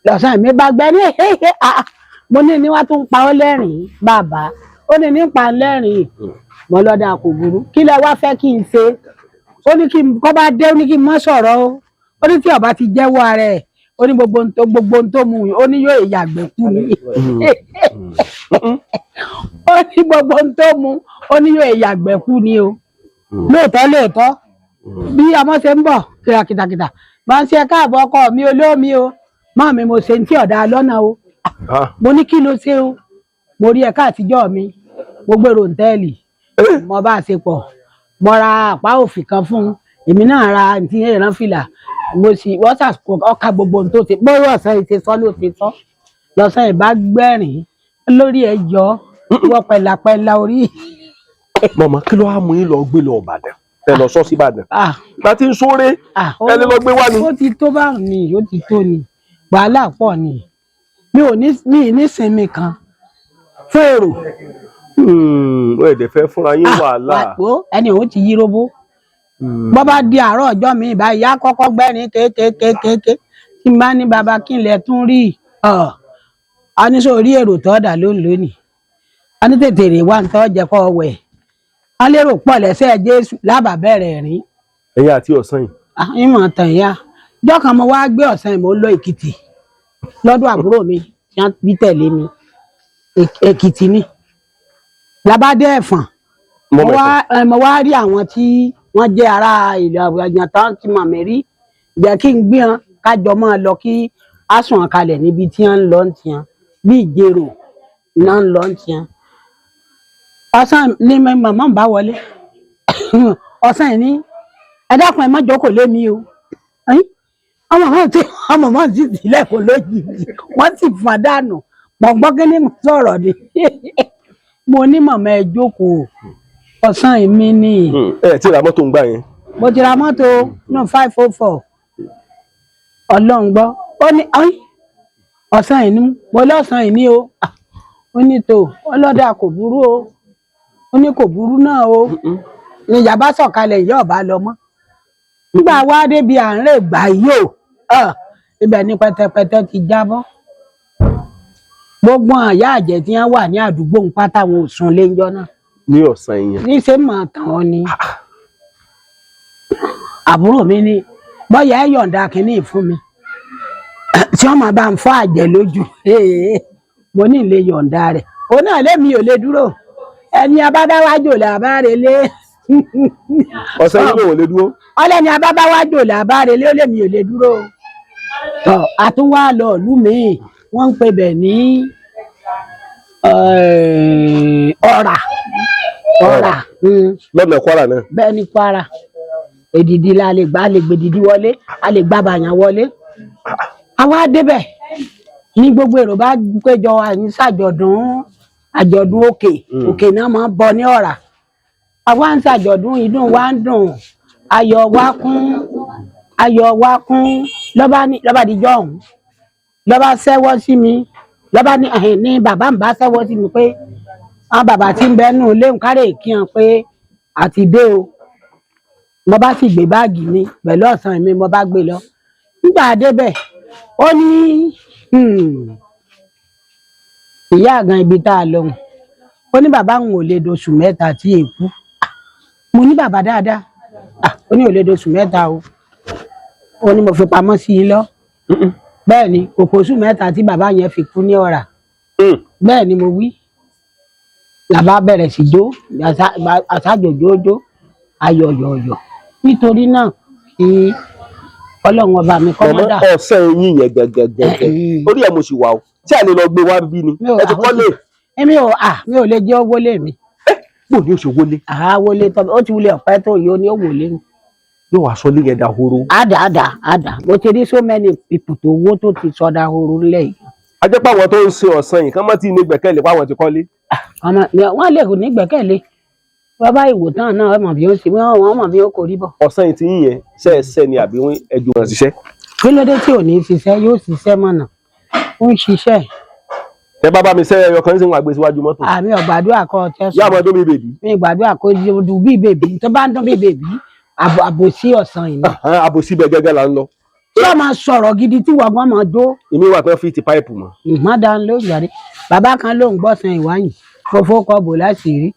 lọ́sàn mi bá gbẹ́ ní mo ní ní wọ́n tún pa ọ́ lẹ́rìn-ín bàbá ó ní nípa lẹ́rìn-ín mo lọ́dà kò burú kí lẹ wá fẹ́ kí n ṣe ó ní kí kọ́ bá dé ó ní kí n mọ́ sọ̀rọ̀ o ó ní tí ọba ti jẹ́wọ́ ara ẹ̀ ó ní gbogbo ohun tó mu ó ní yóò yàgbẹ́ kú ni ó ní gbogbo ohun tó mu ó ní yóò yàgbẹ́ kú ni o lóòótọ́ bí ọmọ ṣe ń bọ̀ kìtàkìtà máa ń ṣe káàbọ̀ ọkọ mi olómi o mọ́ mi mo ṣe ń tí ọ̀dà lọ́nà o mo ní kí ló ṣe o mo rí ẹ̀ka àtijọ́ mi mo gbèrò ntẹ́ẹ̀lì mo bá a ṣe pọ̀ mo ra àpá òfì kan fún èmi náà ra ti ìran fìlà mo sì wọ́n ọkà gbogbo ohun tó ṣe bóyá ọ̀sán yìí ṣe sọ ló ṣe sọ lọ́sàn yìí bá gbẹ̀rín lórí ẹ̀ yọ wọ́n pẹ̀lápẹ̀lá orí. mọ̀mọ́ kí ló wá mú yín lọ gbé lọ Ìbàdàn ẹ lọ sọ sí Ìbàdàn láti ń sóore ẹ lè lọ gbé wá ni. ó ti tó bá ní ó ti tó ni wàhálà pọ̀ ni mi ò ní sinmi kan fún èrò. ó ẹ̀dẹ̀ fẹ́ fúnra yín wàhálà. ẹni òun ti yí robó bọ́ bá di àárọ̀ ọjọ́ mi ìbáyìí á kọ́kọ́ gbẹ́rin kéékèèké tí n bá ní baba kí n lẹ̀ tún rí a ní sórí èrò tó dà lónìí a ní tètè rè wá nítorí jẹ́ kó wẹ̀ a lérò pọ̀ lẹ́sẹ̀ Jésù lábàbẹ̀rẹ̀ rìn. ẹ̀yin àti ọ̀sán yìí. ìmọ̀ tàn yá ọjọ́ kan mo wá gbé ọ̀sán yìí mo ń lọ Èkìtì lọ́dún àbúrò mi tí wọ́n bí tẹ̀lé mi Èkìtì ni labádé ẹ̀fọ̀n mo wá rí àwọn tí wọ́n jẹ́ ará ìlú àgbàjàn tán ti mọ̀ mí rí jẹ́ kí n gbé wọn kájọ máa lọ kí á sùn kalẹ̀ níbi tí wọ́n ń lọ ń tiẹ̀ bí ìjérò náà ń lọ ń tiẹ̀ ọ̀sán ní màmá ń bá wọlé ọ̀sán yìí ní ẹ dákun ẹ má jókòó lé mi o ọmọ mọ́ ti tilẹ̀kùn lójijì wọ́n sì fún àdánù gbọ̀ngbọ́n kí ni mo sọ̀rọ̀ ni mo ní màmá ẹ jókòó ọ̀sán èmi ni. ẹ ti ra mọ́tò ń gbà yẹn. mo ti ra mọ́tò náà 504 ọlọ́run gbọ́ ó ní ọ̀sán ìní mo lọ́sàn ìní o ó ní tó ọlọ́dà kò burú o ó ní kò burú náà o ní ìyá bá sọ̀kalẹ̀ ìyá ọ̀bá lọ mọ́ nígbà wá débi àárẹ̀ gbà yìí o ibẹ̀ ni pẹtẹpẹtẹ ti jábọ́ gbogbo àyà àjẹ́ tí wọ́n wà ní àdúgbò ń pátá wọn ò sùn léńjọ́ náà ní ọ̀sán yẹn. ní ṣe mọ̀ tán ọ ni àbúrò mi ní bọ́yá ẹ yọ̀ǹda kínní fún mi tí wọ́n máa bá ń fọ́ àjẹ́ lójú mo ní ilé yọ̀ǹda rẹ̀ òun náà lémi ò lè dúró ẹni abábáwájò làbárelé. ọ̀sán yìí lòun ò lè dúró. ọlẹ́ni abábáwájò làbárelé ó lémi ò lè dúró. tọ́ àtúnwá lọ ìlú mi wọ́n ń pè bẹ̀ ní ọ̀rà. lọ́nà Kwara náà. bẹ́ẹ̀ ni Kwara èdìdì la lè gbà lè gbèdìdì wọlé a lè gbà bàyàn wọlé àwa débẹ̀ ní gbogbo èrò bá péjọ àyín àjọ̀dún òkè náà máa ń bọ ní ọ̀rà àwa ń ṣàjọ̀dún ìdùn wa ń dùn ayọ̀ wa kún lọ́ba díjọ́ ọ̀hún lọ́ba ṣẹ́wọ́ sí mi lọ́ba ní bàbá ń bá ṣẹ́wọ́ sí mi pé àwọn bàbá tí ń bẹ nù léwu kárẹ̀ kí hàn pé àti dé o mo bá sì gbé báàgì mi pẹ̀lú ọ̀sán mi mo bá gbé lọ nígbà débẹ̀ ó ní ìyá àgàn ibi tá a lọ́hùn ó ní bàbá òun ò lè doṣù mẹ́ta tí èkú mo ní bàbá dáadáa ó ní ò lè doṣù mẹ́ta o ó ní mo fi pamọ́ sí i lọ bẹ́ẹ̀ ni kòkòsù mẹ́ta tí bàbá yẹn fi kú ní ọ̀rà bẹ́ẹ̀ ni mo wí làbá bẹ̀rẹ̀ sí jó àṣàjòjòjò ayọ̀yọ̀yọ̀ nítorí náà kí ọlọ́run ọba mi kọ́ mọ́dà. ọ̀sẹ̀ yín yẹn gẹ́gẹ́gẹ́gẹ́ orí ẹ̀ mo sì wà o tí a lè lọ gbé wá bí ni ẹ ti kọ́ lè. mi ò lè jẹ́ owó lé mi. bò ní oṣù wọlé. wọlé tọ́ ó ti wulẹ̀ ọ̀pẹ́ tó yìí ó ní ó wọlé mi. yóò wá sọ léyìn ẹ̀dá horo. àdà mo ti rí so many people tó owó tó ti sọdá horo ńlẹ̀ yìí. ajẹ́pọ̀ àwọn tó ń ṣe ọ̀sán yìí kán mọ́ tí ní gbẹ̀kẹ́lé páwọn ti kọ́lé. wọ́n lè ní gbẹ̀kẹ́lé bàbá ìwòtán náà ọmọ bí ó ṣe wọ́n mọ̀ bí ó kò rí bọ̀. ọ̀sán yìí ti yín yẹn ṣẹ́ẹ̀ṣẹ́ ni àbí ẹjọ́ wọn ṣiṣẹ́. kí ló dé tí ò ní ṣiṣẹ́ yóò ṣiṣẹ́ mọ̀nà ó ń ṣiṣẹ́. tẹ bá mi sẹ́ ẹyọ kan ní sẹ́wọ̀n àgbẹ̀ síwájú mọ́tò. àmì ọ̀gbàdúrà kọ tẹ́sán. yá àmọ́ tó bí bèbí. mi ìgbàdúrà kó dùn bí bèbí tó bá ń dún bí bèbí àbòsí ọ̀sán yìí. àbòsí bẹ gẹ́gẹ́ là ń lọ. tí wọ́n máa sọ̀rọ̀ gidi tí wọ́n máa jó. èmi wà tán fi ti páìpù mọ́. ìmọ̀dá ló yàrá bàbá kan ló ń gbọ́sàn ìwáyìn fòfó kọ bò láti rí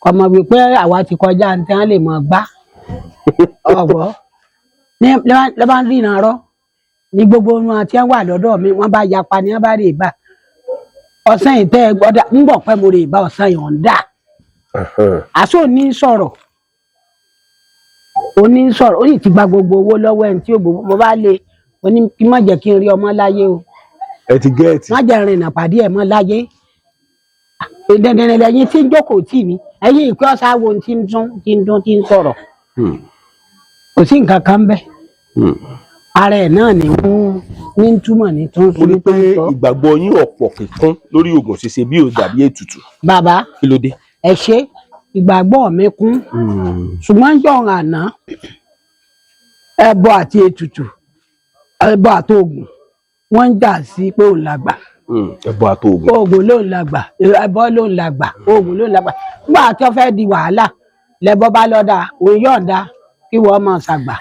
ọmọ wípé àwa ti kọjá ní tí wọ́n lè mọ̀ gbá ọ̀gbọ́ ní lọ́ba ń rí iná rọ́ ní gbogbo ohun àti wà lọ́dọ̀ mi wọ́n bá yapa ní wọ́n bá rè bá ọ̀sán yìí tẹ́ ẹ gbọ́dọ̀ ń bọ̀ pẹ́ mo rè bá ọ̀sán yìí ń dà àṣọ ní sọ̀rọ̀ ó ní sọ̀rọ̀ ó sì ti gba gbogbo owó lọ́wọ́ ẹni tí mo bá lè ó ní kí má jẹ́ kí n rí ọmọ láyé o ẹ ti gẹ́ẹ̀tì má jẹ́ rìnnà pàdé ẹ̀ mọ́ láyé dandan lẹ́yìn tí ń jókòó tì mí ẹ̀yìn ìpè ọ̀sán wo ti ń dún tí ń sọ̀rọ̀ kò sí nǹkan kan bẹ́ẹ̀ ara ẹ̀ náà ní túmọ̀ ní tó ń fi. mo ní pé ìgbàgbọ́ yín ọ̀pọ̀ kíkún lórí oògùn ṣíṣe bí ò dàbí ètùtù. bàbá kí ló dé. ẹ ṣe ìgbàgbọ́ mi kún ṣùgbọ́n yọ̀ọ̀ràn àná ẹbọ àti ètùtù ẹbọ àti oògùn wọ́n ń jà sí pé òun làgbà. ẹbọ àti oògùn. oògùn ló ń làgbà ẹbọ ló ń làgbà oògùn ló ń làgbà nígbà tí wọ́n fẹ́ di wàhálà lẹ́bọ bá lọ́dà òun yọ̀ǹda kí wọ́n máa ṣàgbà.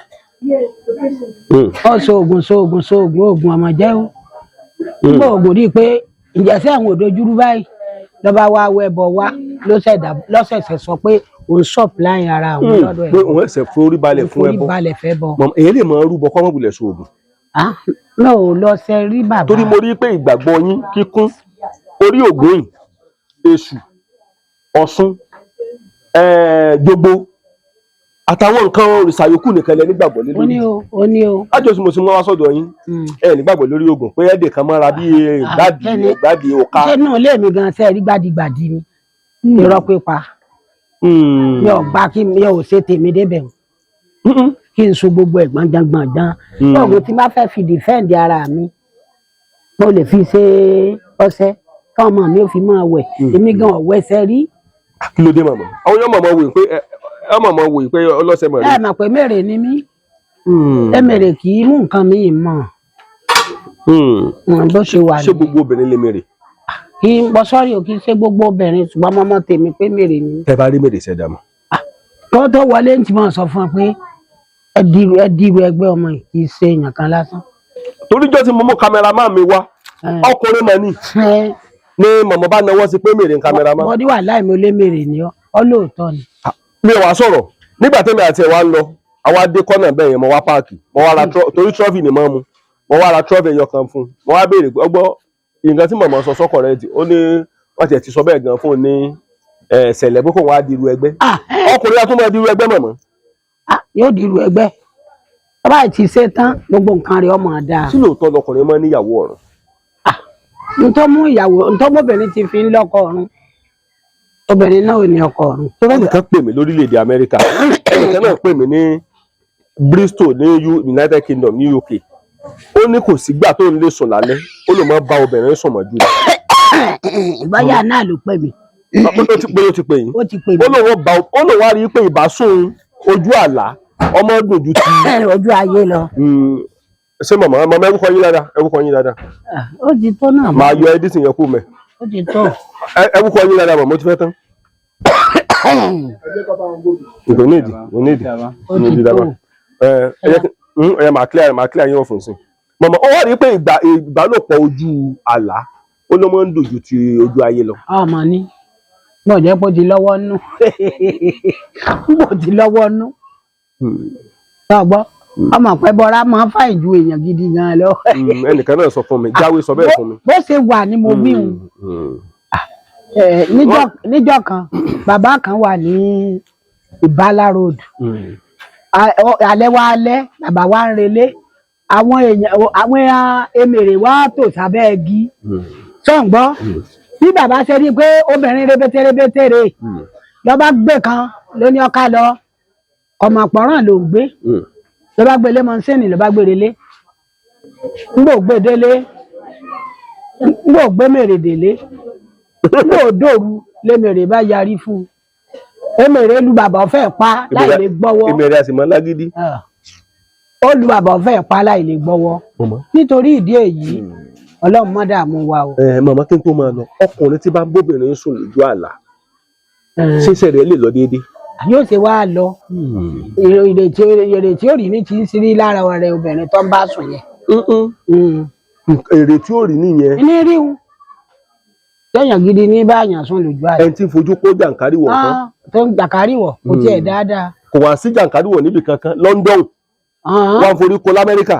ó sóògùn ọmọ jẹ́ o nígbà ògùn rí i pé ìjẹsẹ̀ àwọn òdojúrú báyìí lọ́ba wá wẹ́bọ wá lọ́sẹ̀sẹ̀ sọ pé òun supply ara àwọn lọ́dọ̀ ẹ̀. pé òun ẹsẹ̀ forí balẹ̀ fún ẹbọ fẹ́ bọ. èyí lè mọ rúbọ kọ́ mọ̀bùlẹ̀ sóògùn. náà ò lọ sẹ rí bàbá. torí mo rí pé ìgbàgbọ́ yín kíkún orí ògbóyìn èṣù ọ̀ṣun jogbo àtàwọn nǹkan òrìṣà yòókù nìkan lẹ nígbàgbọ́ lé lórí. ó ní o. ájọsí mo sì mú wá sọ́dọ̀ yín nígbàgbọ́ lórí oògùn pé ẹ̀dẹ̀ kan mọ́ra bí ìgbàdì òka. ṣé náà lé mi gan sẹ́ẹ̀rí gbàdìgbàdì ni irọ́ pípa mi ò gbà kí mi ò ṣe tèmi débẹ̀ kí n so gbogbo ẹ̀ gbọ̀ngbọ̀ngbọ̀n lọ́gùn tí bá fẹ́ fi defend ara mi mo lè fi ṣe ọṣẹ káwọn ọmọ mi ò fi máa wẹ̀ èmi gan ọ̀wẹ́sẹ̀ rí. kí ló dé màmá àwọn yóò mọ̀ wò pé mọ̀ wò pé ọlọ́sẹ̀ mọ̀ rí. ẹ mọ̀ pé mèrè ni mí mèrè kì í mú nǹkan mi mọ̀ bó ṣe wà ní. ṣé gbogbo obìnrin lè mèrè. kí n bọ sọ́rí o kì í ṣe gbogbo obìnrin ṣùgbọ́n mọ́mọ́ tèmi pé mèrè ni. ẹ bá rí mèrè ṣẹ̀dá mọ́. tó wọlé ní tí mo sọ fún ọ pé ẹ dìrò ẹgbẹ́ ọmọ yìí kì í ṣe èèyàn kan lásán. toríjọ́ tí mo mú kámẹ́rámà mi wá ọkùnrin mọ̀ ní ni mọ̀mọ́ bá náwó sí pé mèrè ń kámẹ́rámà. wọ́n ní wà láì mo lé mèrè ni ọ lóòótọ́ ni. mi ò wá sọ̀rọ̀ nígbà tẹ́mi àti ẹ̀ wá ń lọ àwa dé kọ́nà bẹ́ẹ̀ yẹn mo wá páàkì mo wá ra torí trọ́fì ni mọ́ mu mo wá ra trọ́fì ẹyọ kan fún un mo wá béèrè ọgbọ́ nǹkan tí mọ̀mọ́ sọ sọ́kọ̀ rẹ̀ ti ó ní wọ́n ti ẹ̀ ti sọ bẹ́ẹ̀ gan fún un ní ṣẹlẹ̀ pé kò wá dirú ẹgbẹ́ ọkùnrin àtúntò máa dirú ẹgbẹ́ mọ̀mọ́. yóò dirú ẹgbẹ́ bàbá ti ṣe tán gbogbo nǹkan rẹ̀ ọmọ dáa. sí lóòótọ́ lọkùnrin máa ń níyàwó ọ̀run. ntọ́mọbìnrin ti fi ń lọ́kọ ọ̀run obìnrin náà ò ní ọkọ ọ̀run. ẹnìkan pè mí lórílẹ̀‐èdè Amẹ́ríkà ẹnìkan náà pè mí ní Bristol ní United Kingdom ní UK ó ní kò sígbà tó ń lè sùn lálẹ́ ó lè má bá obìnrin sùn mọ́jú. báyà náà ló pè mí. ó ti pè yín ó ti pè mí. ó lòun wá rí i pé ìbásùn ojú àlá ọmọ dùn ju ti ojú ayé lọ. ṣé màmá ẹwú kọ yín dáadáa. ó ti tó náà. màá yọ ẹdísìn yẹn kú mẹ. ó ti tó. ẹwú kọ yín dáadáa màmá ó ti fẹ́ tán. onídìí dábàá ẹ máa clear yín ọ̀fun sí. màmá ó wá rí i pé ìbálòpọ̀ ojú àlá ó ló máa ń dùn ju ti ojú ayé lọ. ọmọ ní bó jẹ́ kó ti lọ́wọ́ nú bó ti lọ́wọ́ nú. gbọ́ ọmọ pẹ́ bọ́ra máa ń fà ìju èèyàn gidi gan lọ. ẹnìkan náà sọ fún mi jáwé sọ bẹ́ẹ̀ fún mi. bó ṣe wà ní mo wí hun níjọ́ kan bàbá kan wà ní Ìbálá road alẹ́ wa alẹ́ bàbá wa ń relé àwọn èèyàn emèrè wa tò sábẹ́ igi sọ̀ǹgbọ́ bí bàbá ṣe rí i pé obìnrin rebetéré lọ́ba gbé kan ló ní ọ̀ká lọ ọmọ àpọ̀ràn ló ń gbé lọ́ba gbé lé mọ́sẹ́nì lọ́ba gbé relé ngbò gbé délé ngbò gbé mèrè délé ngbò dòru lémèrè bá yarí fún un emèrè lu bàbá ọ̀fẹ́ pa láì lè gbọ́wọ́ emèrè àsìmọ́ lágídí ó lu bàbá ọ̀fẹ́ pa láì lè gbọ́wọ́ nítorí ìdí èyí Ọlọ́run má dààmú wa o. màmá kí n tó máa lọ ọkùnrin tí bá ń bóbìnrin sùn lójú àlá ṣíṣe rẹ̀ lè lọ déédéé. yóò ṣe wá lọ ìrètí ò rí ní ti ń sírí lára ọ̀rẹ́ obìnrin tó ń bá sùn yẹn. èrè tí ò rí nìyẹn. ní rí o téèyàn gidi ní báyàn sùn lójú àlá. ẹni tí ń fojú kó jàǹkáríwọ̀ kan. tó ń jàǹkáríwọ̀ kò tiẹ̀ dáadáa. kò wá sí jàǹkáríwọ̀ níbi kankan London wọn forí kó l'Amẹ́ríkà.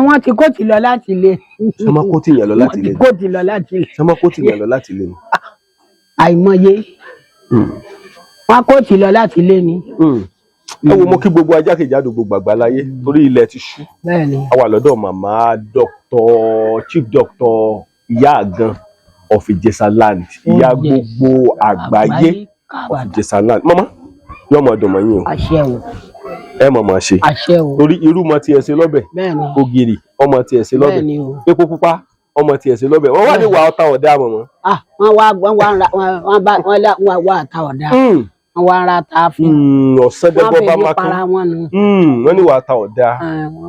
wọ́n ti kó ti lọ láti ilé. sọmọ kó ti yàn lọ láti ilé. wọ́n ti kó ti lọ láti ilé. sọmọ kó ti yàn lọ láti ilé ni. àìmọye wọn kó ti lọ láti ilé ni. ẹ wo mo kí gbogbo ajákèjádò gbogbo àgbáláyé torí ilẹ̀ ti ṣú. bẹ́ẹ̀ni. a wà lọ́dọ̀ màmá chief doctor ìyá àgan of Ìjẹ̀ṣàland ìyá gbogbo àgbáyé of Ìjẹ̀ṣàland. mama yóò mọ ọdún mọ yín o. àṣẹ o. ẹ mọ̀ mọ̀ ṣe. àṣẹ o. torí irú mọ tiẹ̀ ṣe lọ́bẹ̀. bẹ́ẹ̀ni. ògìrì ọmọ tiẹ̀ ṣe lọ́bẹ̀. bẹ́ẹ̀ni o. epo pupa ọmọ tiẹ̀ ṣe lọ́bẹ̀. wọ́n wá ní wà ọ̀tá ọ̀dà mọ̀mọ́. wọ́n wá àtà ọ̀dà. wọ́n wá ara ta fún. ọ̀sẹ̀ dẹ́gbọ́ bá máa para wọn nu. wọ́n ní wà ọ̀tá ọ̀dà.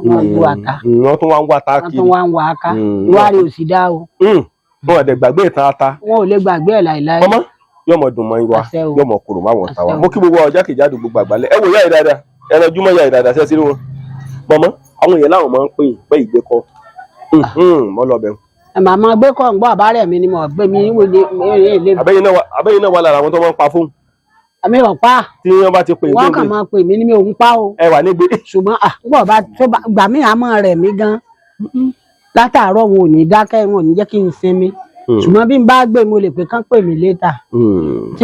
wọ́n lu àtà. wọ́n tún wá ń wá ta kiri. wọ́n tún wá ń wá ká. ìwádìí ò sì dá o. wọn ò dẹ̀ gbàgbé ìtàn ata. wọn ò lè gbàgbé ẹ̀ láìláì. mọ́mọ́ yọmọ dùn mọ́ wa yọmọ kúrò máwọn ta wa mo kí gbogbo ọjà kejìádùn gbogbo àgbálẹ̀ ẹ wò yá ìdáda ẹ lọ júmọ́ yá ìdáda ṣe sí wọn mọ́mọ́ àwọn èèyàn láwọn máa ń pè pé ìgbé kọ mọ́ lọ bẹ̀rù. màmá gbé kọ́ ń gbọ́ àbárẹ̀ mi ni mo gbé mi níwèé ilé mi. abẹ́yìn náà wà lára àwọn tó máa ń pa fóun. àmì ò pa. tí wọ́n bá ti pè wọ́n kàn máa pè mí ní mi ò ń pa o. ẹ wà nígbè. ṣùgbọ́n gbọ́ bá tó gbà mí àmọ́ rẹ̀ mí gan látàárọ̀ wọn ò ní dákẹ́ wọn ò ní jẹ́ kí n sinmi ṣùgbọ́n bí n bá gbé mo lè pé kán pè mí létà tí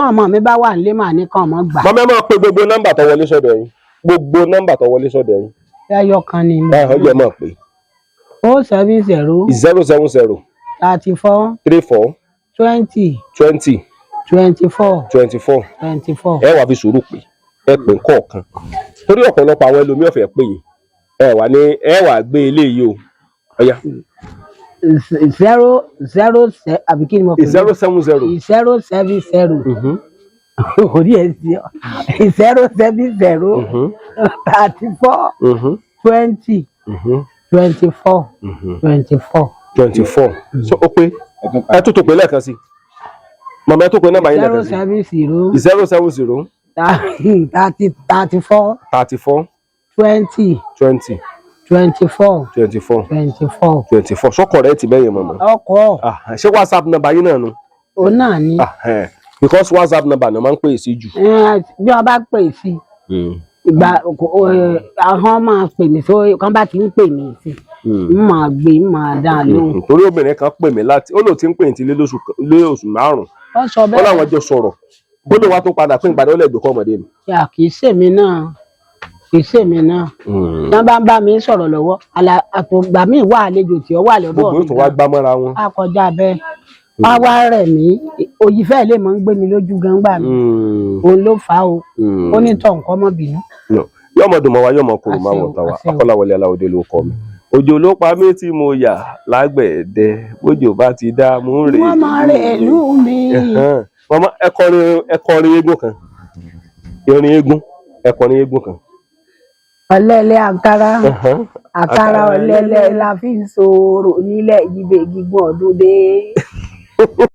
ọmọ mi bá wà nílé màá ní kàn mọ́ gbà. mọ́mọ́ ẹ máa pe gbogbo nọ́mbà tó wọlé sọ́dọ̀ yín gbogbo nọ́mbà tó wọlé sọ́dọ̀ yín. ẹyọ kan ni mo. ọjọ́ máa pè. 070 070 34 34 20 20 24 24 24. ẹ wá fi sùúrù pé ẹ pè kọ̀ọ̀kan torí ọ̀pọ̀lọpọ̀ àwọn ẹlòmíì ọ̀fẹ́ pè yín ẹ wà gbé eléyìí o ọ̀yá. 0 àbí kí ni mo pè é 070 070 orí ẹ sí ọ 070 34 20 24 24. so ó pé ẹ tó tó pé lẹ́ẹ̀kan sí màmá ẹ tó pé nọ́mbà yín lẹ́ẹ̀kan sí 070 34 20 24 sọkọ rẹ ti bẹyẹ mọmọ. ọkọ. ṣé whatsapp nọ́mbà yín náà nu. òun náà ni. because whatsapp nọ́mbà náà máa ń pè é sí jù. bí wọn bá pè é sí ìgbà àwọn máa pè mí sórí kan bá ti ń pè mí sí n máa gbé n máa dá lóhùn. torí obìnrin kan pè mí láti ó lò tí ń pè ní ti lé oṣù márùn-ún. ó sọ bẹ́ẹ̀. ó láwọn jọ sọ̀rọ̀ ó lè wá tó padà pín ìpàdé ó lè gbé kọ́ ọmọdé mi. kì í ṣèmi náà kì í ṣèmi náà tí wọn bá ń bá mi sọ̀rọ̀ lọ́wọ́ àtògbà mi wà àlejò tí ó wà lọ́dọ̀ mi. gbogbo tó wá gbá mọ́ra wọn. a kọjá bẹ́ẹ̀ wá wá rẹ̀ mí òyìnfẹ́ lè mọ̀ ń gbé mi lójú gan gbà mí òun ló fà á o ó ní tọ̀ nǹkan mọ́ bínú. yọmọ dùn mọ́ wa yọmọ kúrò máa wọ̀ tàwa Akọ́láwọlé Aláwọ̀dé ló kọ́ mi òjò ló pa mí tí mo yà lágbẹ̀ẹ́dẹ bójò bá ti dá mú rè é. wọ́n máa rè ìlú mi. mama ẹ kọrin eégún kan irin eégún ẹ kọrin eégún kan. ọ̀lẹ́lẹ̀ àkàrà ọ̀lẹ́lẹ̀ la fi ń sọ̀rọ̀ nílẹ̀ yíbe gígùn ọdún dé.